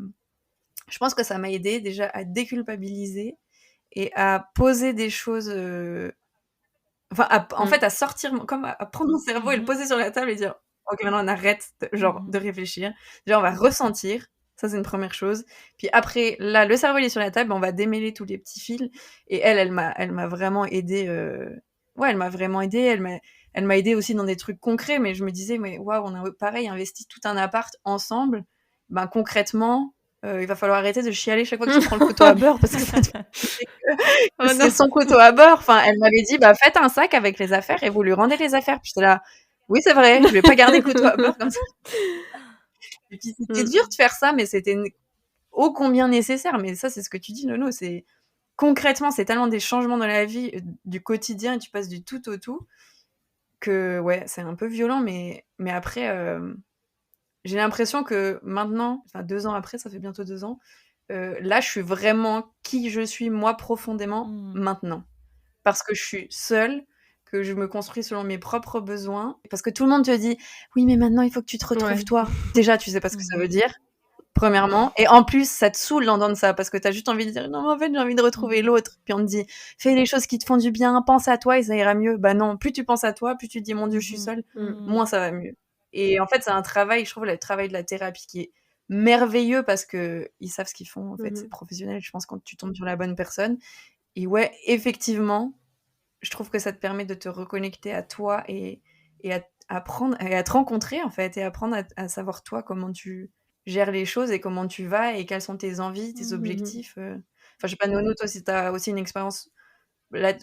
Je pense que ça m'a aidé déjà à déculpabiliser et à poser des choses. Enfin, en fait, à sortir, comme à prendre mon cerveau et le poser sur la table et dire ok, maintenant on arrête de réfléchir. Déjà, on va ressentir. Ça, c'est une première chose. Puis après, là, le cerveau, il est sur la table, on va démêler tous les petits fils. Et elle m'a vraiment aidée. Ouais, elle m'a vraiment aidée. Elle m'a aidée aussi dans des trucs concrets. Mais je me disais, mais waouh, on a pareil investi tout un appart ensemble. Concrètement, il va falloir arrêter de chialer chaque fois que tu prends le couteau à beurre parce que ça te Oh c'est non. son couteau à beurre. Enfin, elle m'avait dit, bah, faites un sac avec les affaires et vous lui rendez les affaires. Puis j'étais là, oui, c'est vrai, je vais pas garder le couteau à beurre comme ça. Et puis c'était dur de faire ça, mais c'était ô combien nécessaire. Mais ça, c'est ce que tu dis, Nono. C'est concrètement, c'est tellement des changements dans la vie, du quotidien, et tu passes du tout au tout, que ouais, c'est un peu violent. Mais après, j'ai l'impression que maintenant, enfin 2 ans après, ça fait bientôt 2 ans, là, je suis vraiment qui je suis moi profondément maintenant. Parce que je suis seule, que je me construis selon mes propres besoins. Parce que tout le monde te dit oui, mais maintenant il faut que tu te retrouves Ouais. toi. Déjà, tu sais pas ce que ça veut dire, premièrement. Et en plus, ça te saoule d'entendre ça parce que t'as juste envie de dire non, mais en fait, j'ai envie de retrouver l'autre. Puis on te dit fais les choses qui te font du bien, pense à toi et ça ira mieux. Bah non, plus tu penses à toi, plus tu te dis mon Dieu, je suis seule, moins ça va mieux. Et en fait, c'est un travail, je trouve, le travail de la thérapie qui est merveilleux parce que ils savent ce qu'ils font. En fait, c'est professionnel. Je pense quand tu tombes sur la bonne personne. Et ouais, effectivement, je trouve que ça te permet de te reconnecter à toi et à apprendre et à te rencontrer en fait et apprendre à savoir toi comment tu gères les choses et comment tu vas et quelles sont tes envies, tes objectifs. Enfin, je sais pas, Nono, toi, si t'as aussi une expérience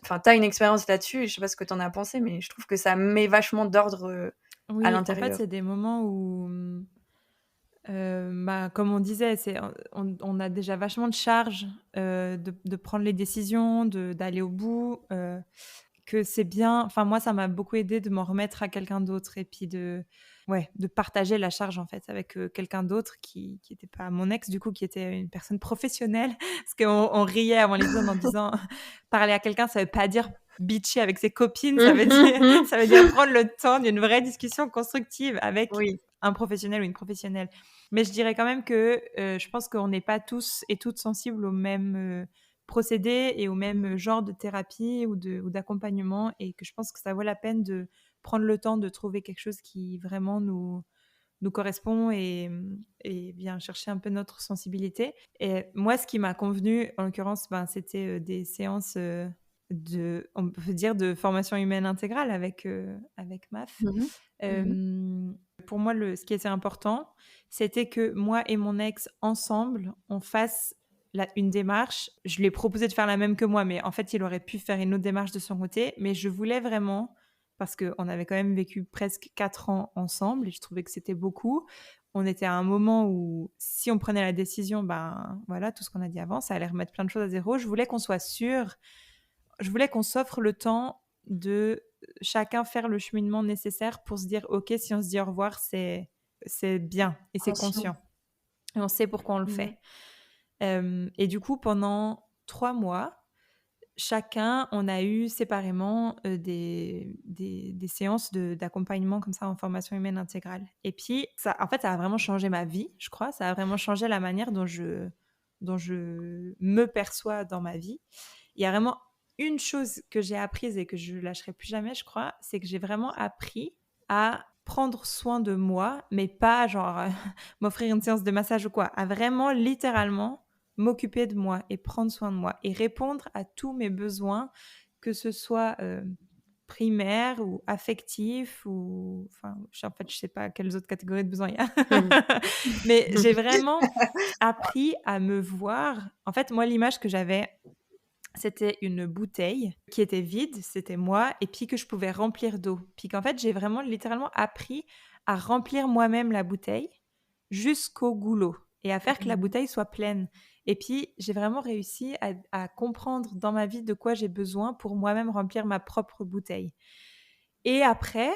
enfin, t'as une expérience là-dessus et je sais pas ce que t'en as pensé, mais je trouve que ça met vachement d'ordre à Oui, en fait, l'intérieur. c'est des moments où, bah, comme on disait, on a déjà vachement de charge de prendre les décisions, d'aller au bout, que c'est bien. Enfin, moi, ça m'a beaucoup aidé de m'en remettre à quelqu'un d'autre et puis de partager la charge en fait avec quelqu'un d'autre qui n'était pas mon ex, du coup, qui était une personne professionnelle. Parce on riait avant l'épisode en disant parler à quelqu'un, ça veut pas dire bitcher avec ses copines, ça veut dire prendre le temps d'une vraie discussion constructive avec Oui. un professionnel ou une professionnelle. Mais je dirais quand même que je pense qu'on n'est pas tous et toutes sensibles au même procédés et au même genre de thérapie ou d'accompagnement et que je pense que ça vaut la peine de prendre le temps de trouver quelque chose qui vraiment nous correspond et vient chercher un peu notre sensibilité. Et moi, ce qui m'a convenu, en l'occurrence, c'était des séances on peut dire, de formation humaine intégrale avec MAF. Pour moi, ce qui était important, c'était que moi et mon ex, ensemble, on fasse une démarche. Je lui ai proposé de faire la même que moi, mais en fait, il aurait pu faire une autre démarche de son côté. Mais je voulais vraiment, parce qu'on avait quand même vécu presque 4 ans ensemble, et je trouvais que c'était beaucoup. On était à un moment où, si on prenait la décision, ben voilà, tout ce qu'on a dit avant, ça allait remettre plein de choses à zéro. Je voulais qu'on soit sûr. Je voulais qu'on s'offre le temps de chacun faire le cheminement nécessaire pour se dire ok, si on se dit au revoir, c'est bien et c'est conscient et on sait pourquoi on le fait. Et du coup, pendant 3 mois, chacun, on a eu séparément des séances d'accompagnement comme ça en formation humaine intégrale. Et puis, ça a vraiment changé ma vie, je crois. Ça a vraiment changé la manière dont je me perçois dans ma vie. Il y a vraiment une chose que j'ai apprise et que je lâcherai plus jamais, je crois, c'est que j'ai vraiment appris à prendre soin de moi, mais pas genre m'offrir une séance de massage ou quoi, à vraiment littéralement m'occuper de moi et prendre soin de moi et répondre à tous mes besoins, que ce soit primaire ou affectif ou enfin en fait je sais pas quelles autres catégories de besoins il y a mais j'ai vraiment appris à me voir. En fait, moi, l'image que j'avais, c'était une bouteille qui était vide, c'était moi, et puis que je pouvais remplir d'eau. Puis qu'en fait, j'ai vraiment littéralement appris à remplir moi-même la bouteille jusqu'au goulot et à faire que la bouteille soit pleine. Et puis, j'ai vraiment réussi à comprendre dans ma vie de quoi j'ai besoin pour moi-même remplir ma propre bouteille. Et après,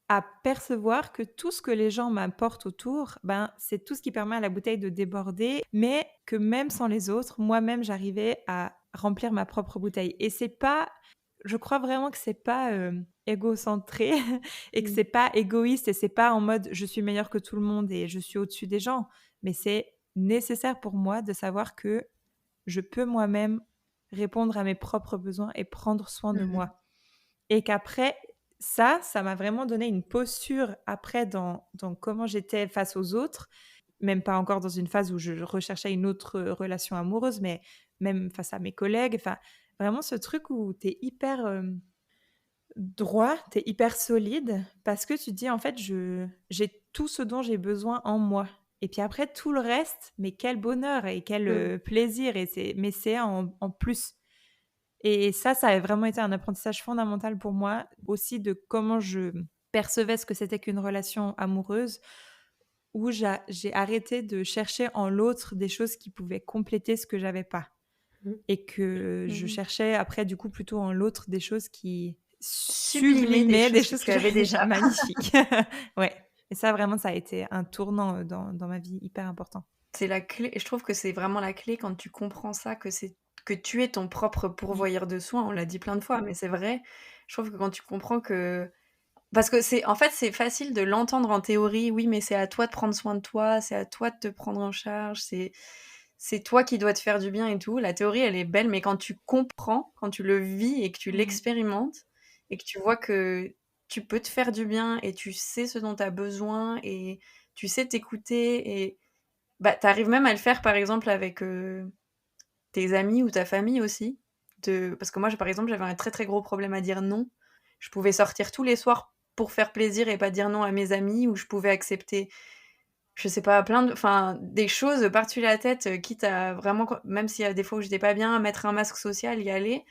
à percevoir que tout ce que les gens m'apportent autour, c'est tout ce qui permet à la bouteille de déborder, mais que même sans les autres, moi-même, j'arrivais à remplir ma propre bouteille. Et c'est pas, je crois vraiment que c'est pas égocentré et que c'est pas égoïste et c'est pas en mode je suis meilleure que tout le monde et je suis au-dessus des gens, mais c'est nécessaire pour moi de savoir que je peux moi-même répondre à mes propres besoins et prendre soin de moi. Et qu'après, ça m'a vraiment donné une posture après dans comment j'étais face aux autres, même pas encore dans une phase où je recherchais une autre relation amoureuse, mais même face à mes collègues. Enfin, vraiment ce truc où tu es hyper droit, tu es hyper solide parce que tu te dis en fait, j'ai tout ce dont j'ai besoin en moi. Et puis après, tout le reste, mais quel bonheur et quel plaisir. Mais c'est en plus. Et ça a vraiment été un apprentissage fondamental pour moi, aussi de comment je percevais ce que c'était qu'une relation amoureuse, où j'ai arrêté de chercher en l'autre des choses qui pouvaient compléter ce que j'avais pas. Et que je cherchais après, du coup, plutôt en l'autre des choses qui sublimaient des choses que tu avais déjà. magnifiques. Ouais. Et ça, vraiment, ça a été un tournant dans ma vie hyper important. C'est la clé, et je trouve que c'est vraiment la clé quand tu comprends ça, que tu es ton propre pourvoyeur de soins. On l'a dit plein de fois, mais c'est vrai. Je trouve que quand tu comprends que... Parce que en fait, c'est facile de l'entendre en théorie. Oui, mais c'est à toi de prendre soin de toi, c'est à toi de te prendre en charge, c'est toi qui dois te faire du bien et tout. La théorie, elle est belle, mais quand tu comprends, quand tu le vis et que tu l'expérimentes, et que tu vois que tu peux te faire du bien et tu sais ce dont tu as besoin et tu sais t'écouter, et bah, tu arrives même à le faire, par exemple, avec tes amis ou ta famille aussi. Parce que moi, par exemple, j'avais un très très gros problème à dire non. Je pouvais sortir tous les soirs pour faire plaisir et pas dire non à mes amis, ou je pouvais accepter, je sais pas, des choses par-dessus la tête, quitte à vraiment, même s'il y a des fois où j'étais pas bien, mettre un masque social, y aller.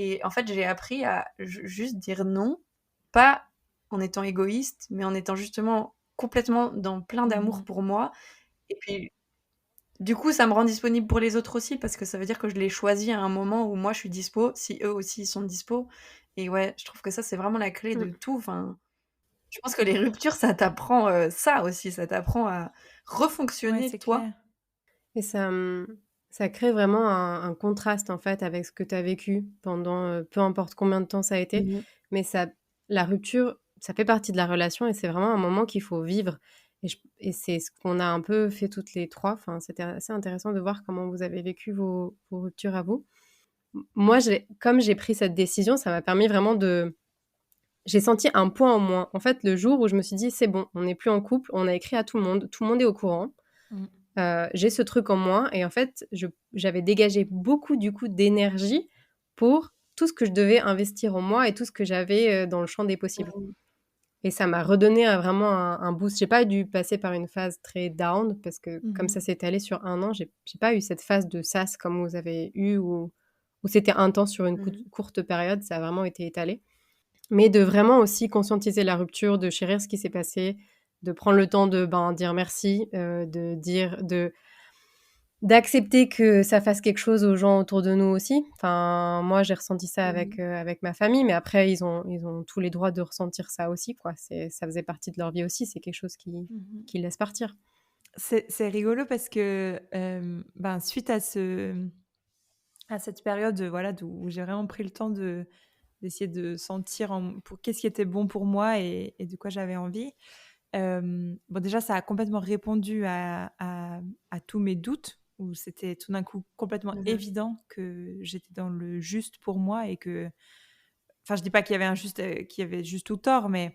Et en fait, j'ai appris à juste dire non, pas en étant égoïste, mais en étant justement complètement dans plein d'amour pour moi. Et puis, du coup, ça me rend disponible pour les autres aussi, parce que ça veut dire que je l'ai choisi à un moment où moi je suis dispo, si eux aussi ils sont dispo. Et ouais, je trouve que ça, c'est vraiment la clé de tout. Enfin, je pense que les ruptures, ça t'apprend ça aussi, ça t'apprend à Ouais, refonctionner c'est toi. clair. Et ça crée vraiment un contraste, en fait, avec ce que tu as vécu pendant, peu importe combien de temps ça a été. Mais la rupture, ça fait partie de la relation et c'est vraiment un moment qu'il faut vivre. Et c'est ce qu'on a un peu fait toutes les 3. Enfin, c'était assez intéressant de voir comment vous avez vécu vos ruptures à vous. Moi, comme j'ai pris cette décision, ça m'a permis vraiment j'ai senti un point en moins. En fait, le jour où je me suis dit: «C'est bon, on n'est plus en couple», on a écrit à tout le monde est au courant. J'ai ce truc en moi et en fait, j'avais dégagé beaucoup, du coup, d'énergie pour tout ce que je devais investir en moi et tout ce que j'avais, dans le champ des possibles. Et ça m'a redonné vraiment un boost. J'ai pas dû passer par une phase très down parce que comme ça s'est étalé sur 1 an, j'ai pas eu cette phase de sas comme vous avez eu où c'était intense sur une courte période. Ça a vraiment été étalé. Mais de vraiment aussi conscientiser la rupture, de chérir ce qui s'est passé, de prendre le temps de dire merci, d'accepter que ça fasse quelque chose aux gens autour de nous aussi. Enfin, moi, j'ai ressenti ça avec ma famille, mais après, ils ont tous les droits de ressentir ça aussi, quoi. Ça faisait partie de leur vie aussi, c'est quelque chose qui laisse partir. C'est rigolo parce que suite à cette période voilà, où j'ai vraiment pris le temps d'essayer de sentir pour qu'est-ce qui était bon pour moi et de quoi j'avais envie. Déjà, ça a complètement répondu à tous mes doutes, où c'était tout d'un coup complètement évident que j'étais dans le juste pour moi et que... Enfin, je dis pas qu'il y avait juste ou tort, mais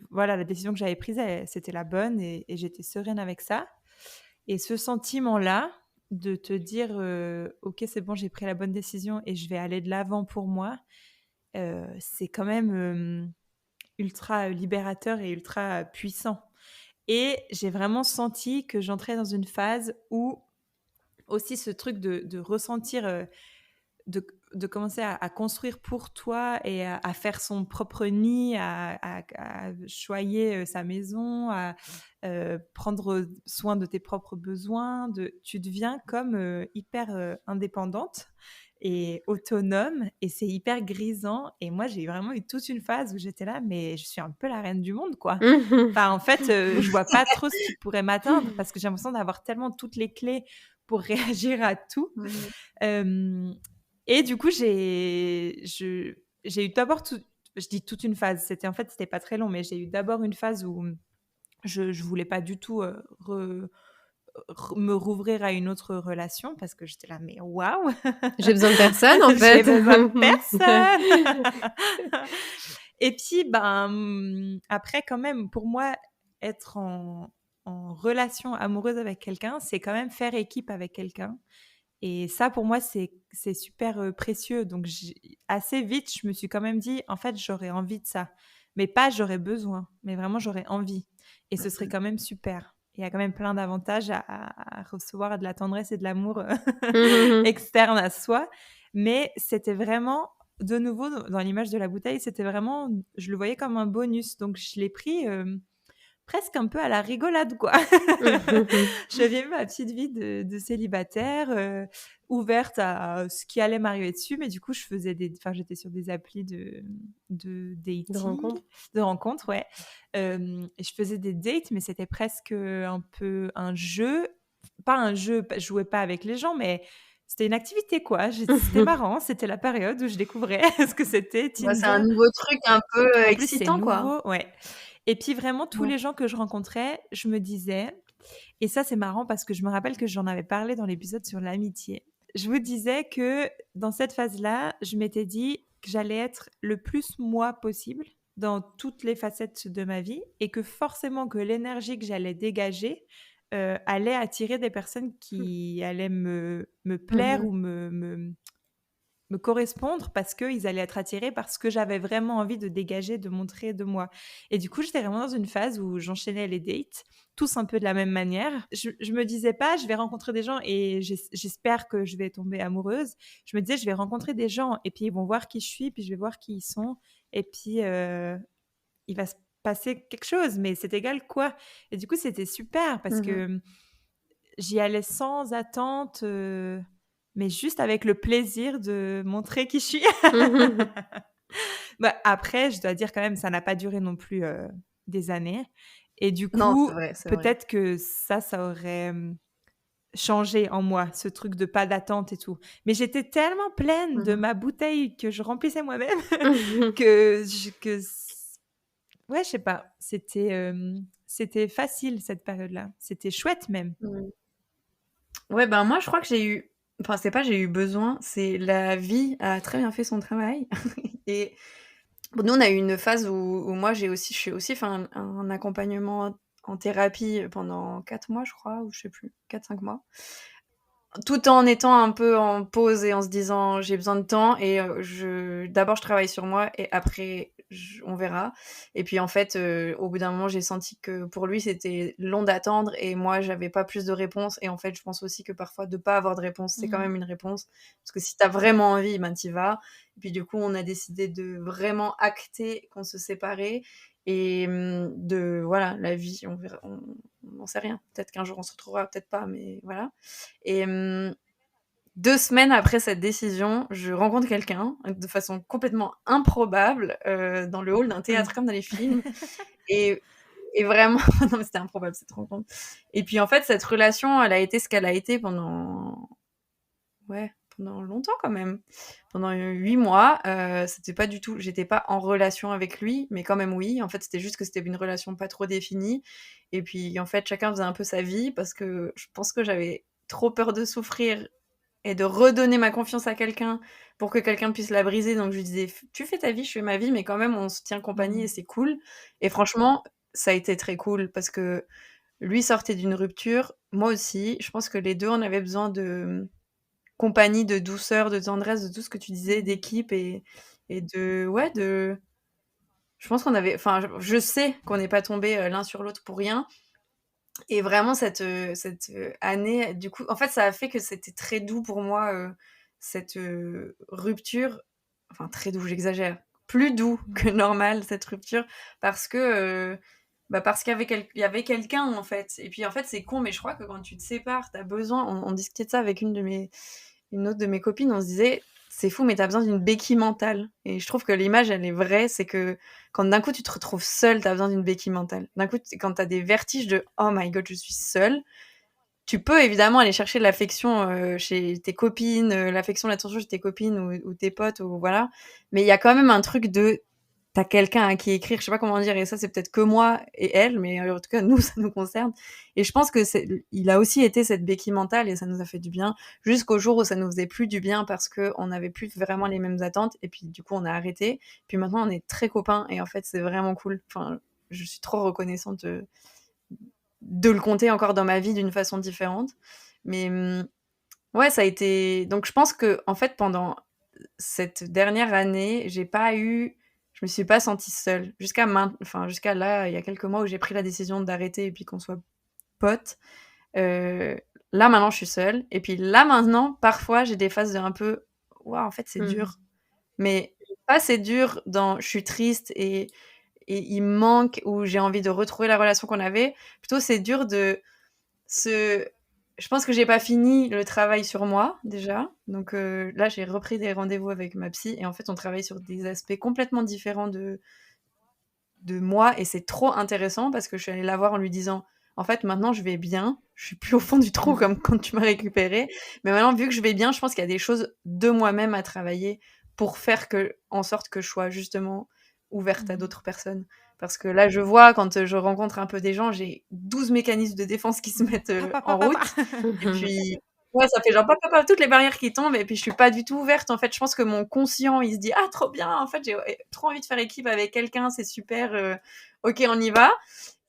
voilà, la décision que j'avais prise, c'était la bonne et j'étais sereine avec ça. Et ce sentiment-là, de te dire ok, c'est bon, j'ai pris la bonne décision et je vais aller de l'avant pour moi, c'est quand même ultra libérateur et ultra puissant. Et j'ai vraiment senti que j'entrais dans une phase où aussi ce truc de ressentir, de commencer à construire pour toi et à faire son propre nid, à choyer sa maison, à prendre soin de tes propres besoins. Tu deviens comme hyper indépendante et autonome, et c'est hyper grisant. Et moi, j'ai vraiment eu toute une phase où j'étais là, mais je suis un peu la reine du monde, quoi. Enfin, en fait, je vois pas trop ce qui pourrait m'atteindre parce que j'ai l'impression d'avoir tellement toutes les clés pour réagir à tout. Et du coup, j'ai eu d'abord je dis toute une phase. C'était pas très long, mais j'ai eu d'abord une phase où je voulais pas du tout me rouvrir à une autre relation parce que j'étais là, mais waouh, j'ai besoin de personne en fait. J'ai besoin de personne. Et puis, après, quand même, pour moi, être en relation amoureuse avec quelqu'un, c'est quand même faire équipe avec quelqu'un. Et ça, pour moi, c'est super précieux. Donc, assez vite, je me suis quand même dit, en fait, j'aurais envie de ça. Mais pas j'aurais besoin, mais vraiment, j'aurais envie. Et ce serait quand même super. il y a quand même plein d'avantages à recevoir de la tendresse et de l'amour Mhm. externe à soi. Mais c'était vraiment, de nouveau, dans l'image de la bouteille, c'était vraiment, je le voyais comme un bonus. Donc, je l'ai pris presque un peu à la rigolade, quoi. Mhm. Je vivais ma petite vie de célibataire, ouverte à ce qui allait m'arriver dessus. Mais du coup, j'étais sur des applis de De dating, rencontre. de rencontres, ouais. Et je faisais des dates, mais c'était presque un peu un jeu. Pas un jeu, je jouais pas avec les gens, mais c'était une activité, quoi. C'était marrant, c'était la période où je découvrais ce que c'était Bah, c'est un Tinder. nouveau truc un peu, En plus, c'est excitant, quoi. nouveau, ouais. Et puis vraiment, tous Ouais. les gens que je rencontrais, je me disais, et ça c'est marrant parce que je me rappelle que j'en avais parlé dans l'épisode sur l'amitié. Je vous disais que dans cette phase-là, je m'étais dit que j'allais être le plus moi possible dans toutes les facettes de ma vie et que forcément que l'énergie que j'allais dégager allait attirer des personnes qui allaient me plaire Mhm. ou me correspondre parce qu'ils allaient être attirés par ce que j'avais vraiment envie de dégager, de montrer de moi. Et du coup, j'étais vraiment dans une phase où j'enchaînais les dates, tous un peu de la même manière. Je me disais pas, je vais rencontrer des gens et j'espère que je vais tomber amoureuse. Je me disais, je vais rencontrer des gens et puis ils vont voir qui je suis, puis je vais voir qui ils sont. Et puis, il va se passer quelque chose, mais c'est égal quoi. Et du coup, c'était super parce Mhm. que j'y allais sans attente, mais juste avec le plaisir de montrer qui je suis. Mhm. Bah, après, je dois dire quand même, ça n'a pas duré non plus des années. Et du Non, coup, c'est vrai, c'est vrai. peut-être que ça aurait changé en moi, ce truc de pas d'attente et tout. Mais j'étais tellement pleine de Mhm. ma bouteille que je remplissais moi-même Mhm. ouais, je sais pas, c'était facile cette période-là. C'était chouette même. Mhm. Ouais, ben moi, je crois que j'ai eu, enfin, c'est pas j'ai eu besoin, c'est la vie a très bien fait son travail. Et bon, nous, on a eu une phase où moi, je suis aussi fait un accompagnement en thérapie pendant 4 mois, je crois, ou je sais plus, 4 5 mois. Tout en étant un peu en pause et en se disant j'ai besoin de temps et d'abord je travaille sur moi et après on verra. Et puis en fait, au bout d'un moment, j'ai senti que pour lui c'était long d'attendre et moi j'avais pas plus de réponses. Et en fait, je pense aussi que parfois de pas avoir de réponse, c'est quand Mhm. même une réponse parce que si t'as vraiment envie, ben t'y vas. Et puis du coup, on a décidé de vraiment acter qu'on se séparait et de voilà la vie, on verra, on n'en sait rien. Peut-être qu'un jour on se retrouvera, peut-être pas, mais voilà. Et 2 semaines après cette décision, je rencontre quelqu'un de façon complètement improbable dans le hall d'un théâtre comme dans les films. Et, et vraiment, non mais c'était improbable cette rencontre. Et puis en fait, cette relation, elle a été ce qu'elle a été pendant longtemps quand même. Pendant 8 mois, c'était pas du tout, j'étais pas en relation avec lui, mais quand même oui. En fait, c'était juste que c'était une relation pas trop définie. Et puis en fait, chacun faisait un peu sa vie parce que je pense que j'avais trop peur de souffrir et de redonner ma confiance à quelqu'un pour que quelqu'un puisse la briser. Donc je lui disais, tu fais ta vie, je fais ma vie, mais quand même on se tient compagnie et Mhm. c'est cool. Et franchement, ça a été très cool parce que lui sortait d'une rupture, moi aussi. Je pense que les deux, on avait besoin de compagnie, de douceur, de tendresse, de tout ce que tu disais, Mhm. d'équipe et de ouais de. Je pense qu'on avait, enfin, je sais qu'on n'est pas tombés l'un sur l'autre pour rien. Et vraiment cette année, du coup, en fait, ça a fait que c'était très doux pour moi cette rupture. Enfin, très doux, j'exagère. Plus doux que normal cette rupture parce que parce qu'il y avait il y avait quelqu'un en fait. Et puis en fait, c'est con, mais je crois que quand tu te sépares, t'as besoin. On discutait de ça avec une autre de mes copines. On se disait, c'est fou, mais t'as besoin d'une béquille mentale. Et je trouve que l'image, elle est vraie. C'est que quand d'un coup tu te retrouves seule, t'as besoin d'une béquille mentale. D'un coup, quand t'as des vertiges de oh my god, je suis seule, tu peux évidemment aller chercher l'affection chez tes copines, l'affection, l'attention chez tes copines ou tes potes, ou voilà. Mais il y a quand même un truc de t'as quelqu'un à qui écrire, je sais pas comment dire, et ça c'est peut-être que moi et elle, mais en tout cas nous ça nous concerne. Et je pense que il a aussi été cette béquille mentale et ça nous a fait du bien jusqu'au jour où ça nous faisait plus du bien parce que on n'avait plus vraiment les mêmes attentes et puis du coup on a arrêté. Puis maintenant on est très copains et en fait c'est vraiment cool. Enfin, je suis trop reconnaissante de le compter encore dans ma vie d'une façon différente. Mais ouais, ça a été. Donc je pense que en fait pendant cette dernière année, je me suis pas sentie seule jusqu'à là, il y a quelques mois où j'ai pris la décision d'arrêter et puis qu'on soit potes. Là, maintenant, je suis seule. Et puis là, maintenant, parfois, j'ai des phases de un peu, waouh, en fait, c'est dur. Mais pas c'est dur dans je suis triste et il me manque ou j'ai envie de retrouver la relation qu'on avait. Plutôt, c'est dur de se. Je pense que j'ai pas fini le travail sur moi déjà. Donc là, j'ai repris des rendez-vous avec ma psy et en fait, on travaille sur des aspects complètement différents de moi et c'est trop intéressant parce que je suis allée la voir en lui disant en fait maintenant je vais bien, je suis plus au fond du trou comme quand tu m'as récupérée, mais maintenant vu que je vais bien, je pense qu'il y a des choses de moi-même à travailler pour faire en sorte que je sois justement ouverte à d'autres personnes. Parce que là, je vois, quand je rencontre un peu des gens, j'ai 12 mécanismes de défense qui se mettent en route. Et puis, ouais, ça fait genre toutes les barrières qui tombent et puis je suis pas du tout ouverte. En fait, je pense que mon conscient, il se dit ah trop bien. En fait, j'ai trop envie de faire équipe avec quelqu'un, c'est super. Ok, on y va.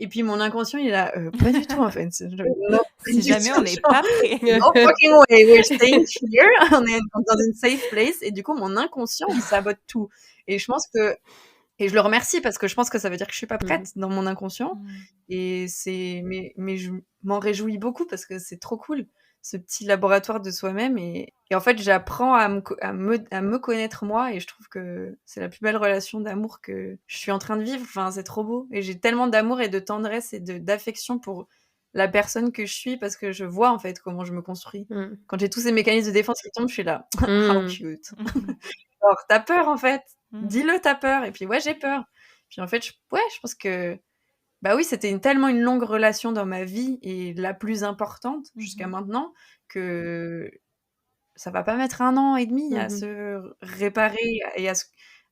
Et puis mon inconscient, il est là pas du tout en fait. Si jamais on n'est pas prêt. No fucking way, we're staying here. On est dans une safe place et du coup mon inconscient il sabote tout. Et je pense que et je le remercie parce que je pense que ça veut dire que je suis pas prête dans mon inconscient. Et mais je m'en réjouis beaucoup parce que c'est trop cool, ce petit laboratoire de soi-même. Et en fait, j'apprends à me connaître moi et je trouve que c'est la plus belle relation d'amour que je suis en train de vivre. Enfin, c'est trop beau. Et j'ai tellement d'amour et de tendresse et d'affection pour la personne que je suis parce que je vois en fait comment je me construis. Quand j'ai tous ces mécanismes de défense qui tombent, je suis là, how cute. Alors, t'as peur en fait. Dis-le, t'as peur. Et puis, ouais, j'ai peur. Puis en fait, je pense que, bah oui, c'était tellement une longue relation dans ma vie et la plus importante jusqu'à maintenant que ça va pas mettre 1 an et demi à se réparer et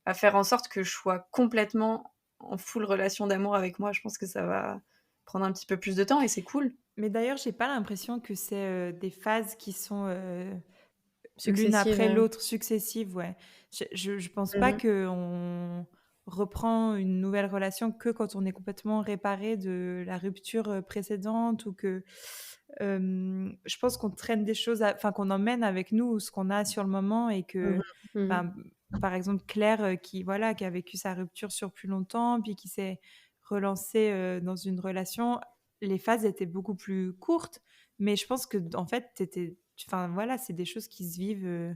à faire en sorte que je sois complètement en full relation d'amour avec moi. Je pense que ça va prendre un petit peu plus de temps et c'est cool. Mais d'ailleurs, j'ai pas l'impression que c'est des phases qui sont l'une après l'autre, successives, ouais. Je pense pas qu'on reprend une nouvelle relation que quand on est complètement réparé de la rupture précédente ou que je pense qu'on traîne des choses, enfin qu'on emmène avec nous ce qu'on a sur le moment et que, par exemple, Claire qui a vécu sa rupture sur plus longtemps puis qui s'est relancée dans une relation, les phases étaient beaucoup plus courtes, mais je pense que en fait, c'est des choses qui se vivent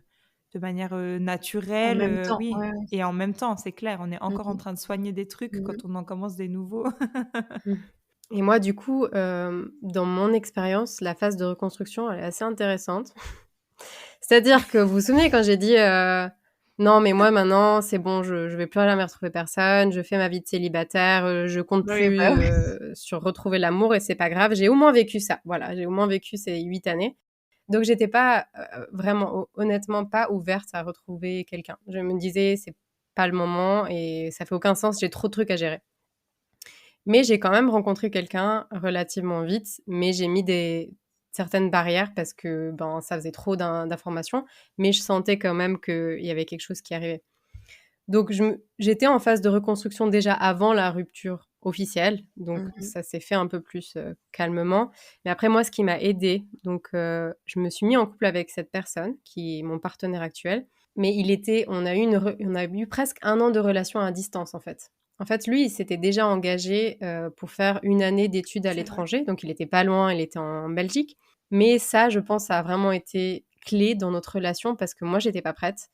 de manière naturelle, En même temps, oui. ouais. Et en même temps, c'est clair, on est encore en train de soigner des trucs quand on en commence des nouveaux. Et moi, du coup, dans mon expérience, la phase de reconstruction, elle est assez intéressante. C'est-à-dire que vous vous souvenez quand j'ai dit non, mais moi maintenant, c'est bon, je vais plus jamais retrouver personne, je fais ma vie de célibataire, je compte plus sur retrouver l'amour et c'est pas grave. J'ai au moins vécu ça. Voilà, j'ai au moins vécu ces 8 années. Donc, j'étais pas vraiment, honnêtement, pas ouverte à retrouver quelqu'un. Je me disais, c'est pas le moment et ça fait aucun sens, j'ai trop de trucs à gérer. Mais j'ai quand même rencontré quelqu'un relativement vite, mais j'ai mis certaines barrières parce que ça faisait trop d'informations, mais je sentais quand même qu'il y avait quelque chose qui arrivait. Donc, j'étais en phase de reconstruction déjà avant la rupture officielle, donc ça s'est fait un peu plus calmement. Mais après, moi, ce qui m'a aidée, donc je me suis mis en couple avec cette personne qui est mon partenaire actuel, mais on a eu presque 1 an de relation à distance en fait. En fait, lui, il s'était déjà engagé pour faire 1 année d'études à l'étranger, donc il n'était pas loin, il était en Belgique. Mais ça, je pense, ça a vraiment été clé dans notre relation parce que moi, j'étais pas prête.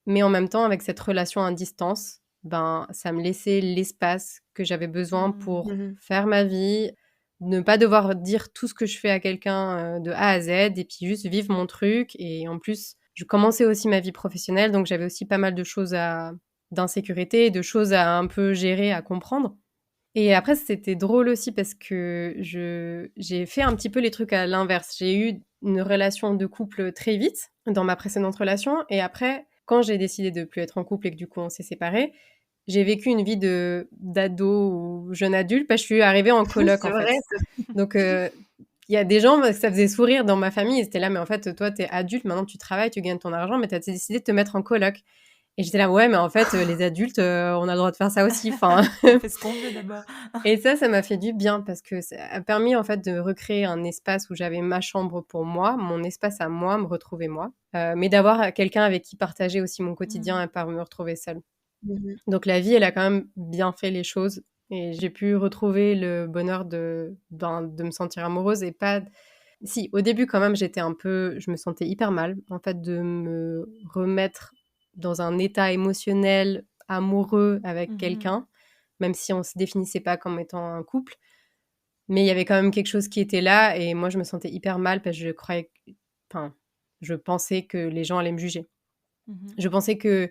Mais en même temps, avec cette relation à distance, ça me laissait l'espace que j'avais besoin pour faire ma vie, ne pas devoir dire tout ce que je fais à quelqu'un de A à Z et puis juste vivre mon truc. Et en plus, je commençais aussi ma vie professionnelle, donc j'avais aussi pas mal de choses d'insécurité, de choses à un peu gérer, à comprendre. Et après, c'était drôle aussi parce que j'ai fait un petit peu les trucs à l'inverse. J'ai eu une relation de couple très vite dans ma précédente relation. Et après, quand j'ai décidé de plus être en couple et que du coup on s'est séparés, j'ai vécu une vie d'ado ou jeune adulte. Je suis arrivée en coloc en fait. Donc il y a des gens, ça faisait sourire dans ma famille. Ils étaient là, mais en fait, toi, t'es adulte, maintenant tu travailles, tu gagnes ton argent, mais t'as décidé de te mettre en coloc. Et j'étais là, ouais, mais en fait, les adultes, on a le droit de faire ça aussi. On fait ce qu'on veut d'abord. Et ça m'a fait du bien parce que ça a permis en fait de recréer un espace où j'avais ma chambre pour moi, mon espace à moi, me retrouver moi, mais d'avoir quelqu'un avec qui partager aussi mon quotidien et pas me retrouver seule. Donc la vie, elle a quand même bien fait les choses Et j'ai pu retrouver le bonheur de me sentir amoureuse et pas... Si, au début quand même, je me sentais hyper mal, en fait, de me remettre dans un état émotionnel amoureux avec quelqu'un, même si on se définissait pas comme étant un couple. Mais il y avait quand même quelque chose qui était là et moi, je me sentais hyper mal parce que je pensais que les gens allaient me juger. Je pensais qu'il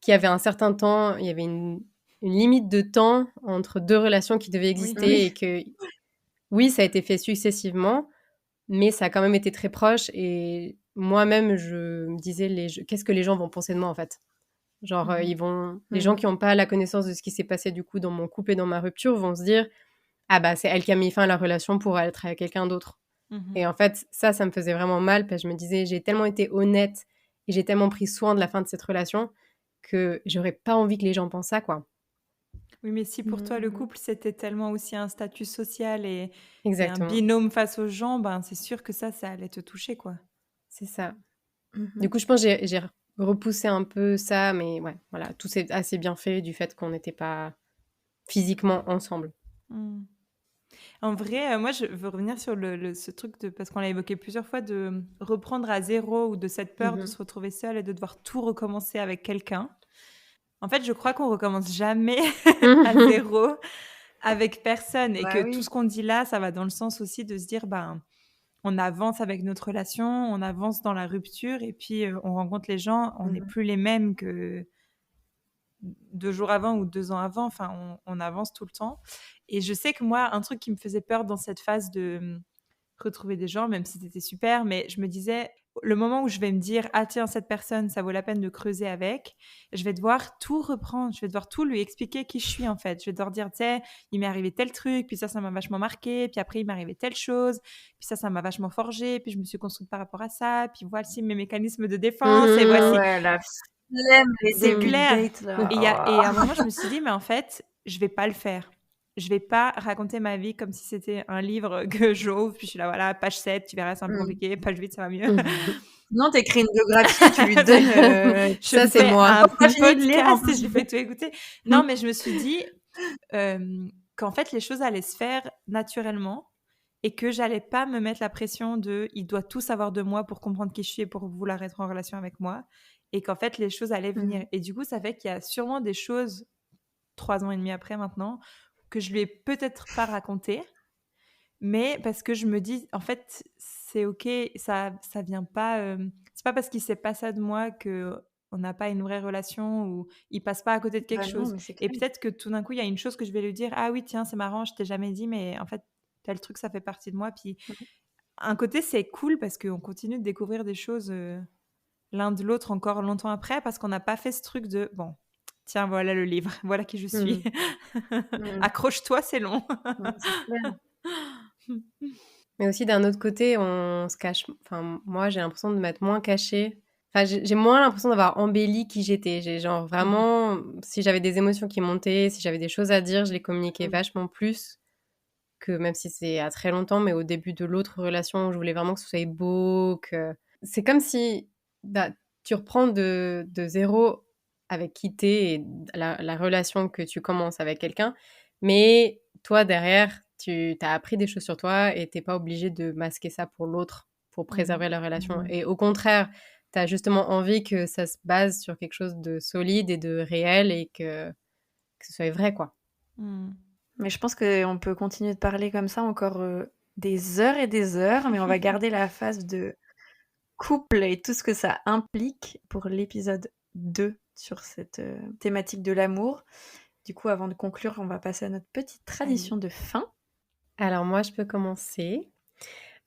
y avait un certain temps, il y avait une limite de temps entre deux relations qui devaient exister et que, oui, ça a été fait successivement, mais ça a quand même été très proche et moi-même, je me disais, qu'est-ce que les gens vont penser de moi, en fait? Genre, les gens qui n'ont pas la connaissance de ce qui s'est passé, du coup, dans mon couple et dans ma rupture vont se dire, ah bah, c'est elle qui a mis fin à la relation pour être avec quelqu'un d'autre. Et en fait, ça me faisait vraiment mal parce que je me disais, j'ai tellement été honnête et j'ai tellement pris soin de la fin de cette relation que j'aurais pas envie que les gens pensent ça, quoi. Oui, mais si pour toi le couple c'était tellement aussi un statut social et un Exactement, binôme face aux gens, ben c'est sûr que ça allait te toucher, quoi. c'est ça. Du coup, je pense que j'ai repoussé un peu ça, mais ouais, voilà, tout s'est assez bien fait du fait qu'on n'était pas physiquement ensemble. En vrai, moi, je veux revenir sur ce truc parce qu'on l'a évoqué plusieurs fois, de reprendre à zéro ou de cette peur de se retrouver seule et de devoir tout recommencer avec quelqu'un. En fait, je crois qu'on recommence jamais à zéro avec personne et que tout ce qu'on dit là, ça va dans le sens aussi de se dire, ben, on avance avec notre relation, on avance dans la rupture et puis on rencontre les gens, on n'est plus les mêmes que 2 jours avant ou 2 ans avant. Enfin, on avance tout le temps. Et je sais que moi, un truc qui me faisait peur dans cette phase de retrouver des gens, même si c'était super, mais je me disais, le moment où je vais me dire, ah tiens, cette personne, ça vaut la peine de creuser avec, je vais devoir tout reprendre, je vais devoir tout lui expliquer qui je suis en fait. Je vais devoir dire, tu sais, il m'est arrivé tel truc, puis ça m'a vachement marqué, puis après il m'est arrivé telle chose, puis ça m'a vachement forgé, puis je me suis construite par rapport à ça, puis voici mes mécanismes de défense, et voici. Ouais, la flemme, les C'est début de clair. date, là. Et à un moment, je me suis dit, mais en fait, je vais pas le faire. Je vais pas raconter ma vie comme si c'était un livre que j'ouvre, puis je suis là, voilà, page 7, tu verras, c'est un peu compliqué, page 8, ça va mieux. Non, t'écris une biographie, tu lui donnes. Ça, c'est moi. Un Pas fini de lire, en podcast et je lui fais tout écouter. Non, mais je me suis dit qu'en fait, les choses allaient se faire naturellement et que j'allais pas me mettre la pression de il doit tout savoir de moi pour comprendre qui je suis et pour vouloir être en relation avec moi. Et qu'en fait, les choses allaient venir. Et du coup, ça fait qu'il y a sûrement des choses, 3 ans et demi après maintenant, que je lui ai peut-être pas racontées. Mais parce que je me dis, en fait, c'est OK, ça vient pas... c'est pas parce qu'il sait pas ça de moi que on n'a pas une vraie relation ou il passe pas à côté de quelque chose. Et peut-être que tout d'un coup, il y a une chose que je vais lui dire, ah oui, tiens, c'est marrant, je t'ai jamais dit, mais en fait, tel truc, ça fait partie de moi. Puis un côté, c'est cool parce qu'on continue de découvrir des choses l'un de l'autre encore longtemps après parce qu'on n'a pas fait ce truc de, bon, tiens, voilà le livre, voilà qui je suis. Accroche-toi, c'est long. Mais aussi, d'un autre côté, on se cache... Enfin, moi, j'ai l'impression de m'être moins cachée. Enfin, j'ai moins l'impression d'avoir embelli qui j'étais. J'ai genre vraiment... Si j'avais des émotions qui montaient, si j'avais des choses à dire, je les communiquais vachement plus que même si c'est à très longtemps, mais au début de l'autre relation où je voulais vraiment que ce soit beau, que... C'est comme si tu reprends de zéro avec qui t'es et la relation que tu commences avec quelqu'un, mais toi, derrière, tu as appris des choses sur toi et t'es pas obligé de masquer ça pour l'autre, pour préserver la relation. Et au contraire, tu as justement envie que ça se base sur quelque chose de solide et de réel et que ce soit vrai, quoi. Mais je pense qu'on peut continuer de parler comme ça encore des heures et des heures, mais on va garder la phase de couple et tout ce que ça implique pour l'épisode 2 sur cette thématique de l'amour. Du coup, avant de conclure, on va passer à notre petite tradition de fin. Alors moi, je peux commencer.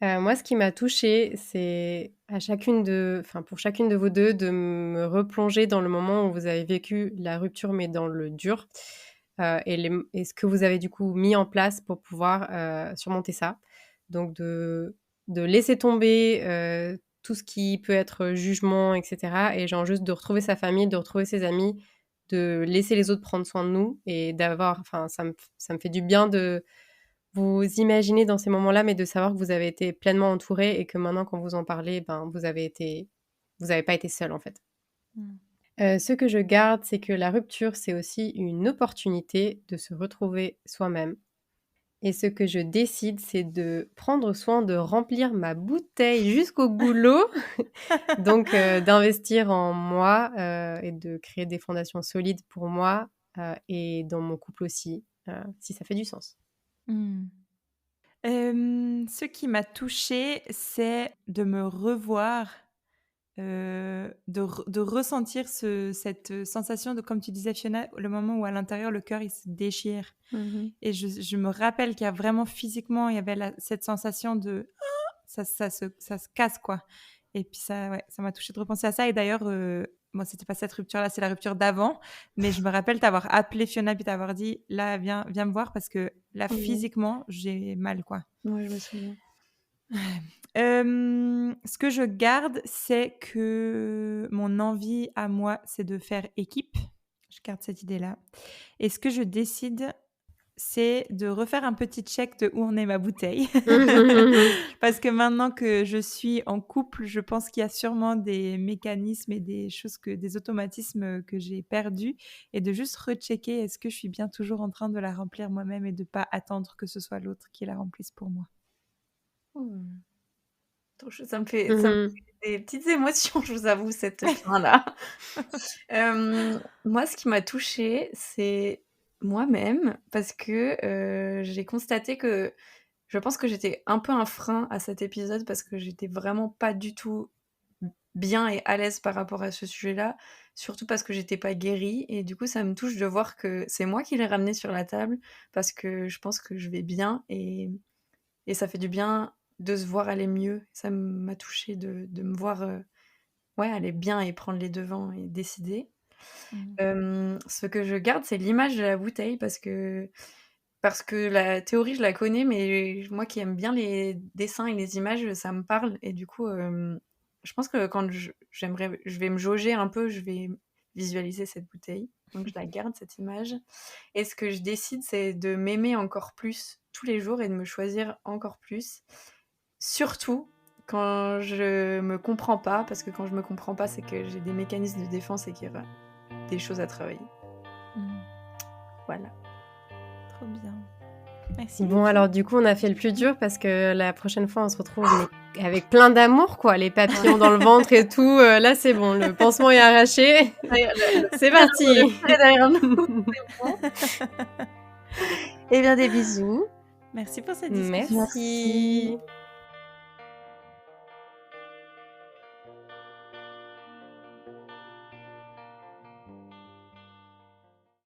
Moi, ce qui m'a touchée, c'est pour chacune de vous deux, de me replonger dans le moment où vous avez vécu la rupture, mais dans le dur, et ce que vous avez du coup mis en place pour pouvoir surmonter ça. Donc de laisser tomber tout ce qui peut être jugement, etc. Et genre juste de retrouver sa famille, de retrouver ses amis, de laisser les autres prendre soin de nous et ça me fait du bien de vous imaginer dans ces moments-là, mais de savoir que vous avez été pleinement entouré et que maintenant, quand vous en parlez, vous avez pas été seul en fait. Ce que je garde, c'est que la rupture, c'est aussi une opportunité de se retrouver soi-même. Et ce que je décide, c'est de prendre soin de remplir ma bouteille jusqu'au goulot. Donc, d'investir en moi et de créer des fondations solides pour moi et dans mon couple aussi, si ça fait du sens. Ce qui m'a touchée, c'est de me revoir, de ressentir cette sensation de, comme tu disais Fiona, le moment où à l'intérieur le cœur il se déchire. Et je me rappelle qu'il y a vraiment physiquement, il y avait cette sensation de ça se casse quoi. Et puis ça, ouais, ça m'a touchée de repenser à ça. Et d'ailleurs, moi, c'était pas cette rupture-là, c'est la rupture d'avant. Mais je me rappelle t'avoir appelé Fiona puis t'avoir dit, là, viens me voir parce que là, physiquement, j'ai mal quoi. Ouais, je me souviens. Ce que je garde, c'est que mon envie à moi, c'est de faire équipe. Je garde cette idée-là. Et ce que je décide, c'est de refaire un petit check de où en est ma bouteille. Parce que maintenant que je suis en couple, je pense qu'il y a sûrement des mécanismes et des choses, des automatismes que j'ai perdus. Et de juste rechecker, est-ce que je suis bien toujours en train de la remplir moi-même et de ne pas attendre que ce soit l'autre qui la remplisse pour moi. Ça me fait des petites émotions, je vous avoue, cette fin-là. Moi, ce qui m'a touchée, c'est moi-même, parce que j'ai constaté que je pense que j'étais un peu un frein à cet épisode parce que j'étais vraiment pas du tout bien et à l'aise par rapport à ce sujet-là, surtout parce que j'étais pas guérie. Et du coup, ça me touche de voir que c'est moi qui l'ai ramené sur la table parce que je pense que je vais bien et ça fait du bien de se voir aller mieux. Ça m'a touchée de me voir aller bien et prendre les devants et décider. Ce que je garde, c'est l'image de la bouteille parce que la théorie, je la connais, mais moi qui aime bien les dessins et les images, ça me parle. Et du coup, je pense que quand je vais me jauger un peu, je vais visualiser cette bouteille. Donc je la garde, cette image. Et ce que je décide, c'est de m'aimer encore plus tous les jours et de me choisir encore plus. Surtout quand je me comprends pas, parce que quand je me comprends pas, c'est que j'ai des mécanismes de défense et qu'il y aura des choses à travailler. Voilà. Trop bien. Merci. Bon, alors du coup, on a fait le plus dur parce que la prochaine fois, on se retrouve avec plein d'amour, quoi. Les papillons dans le ventre et tout. Là, c'est bon, le pansement est arraché. C'est parti. Derrière nous. Eh bien, des bisous. Merci pour cette discussion. Merci.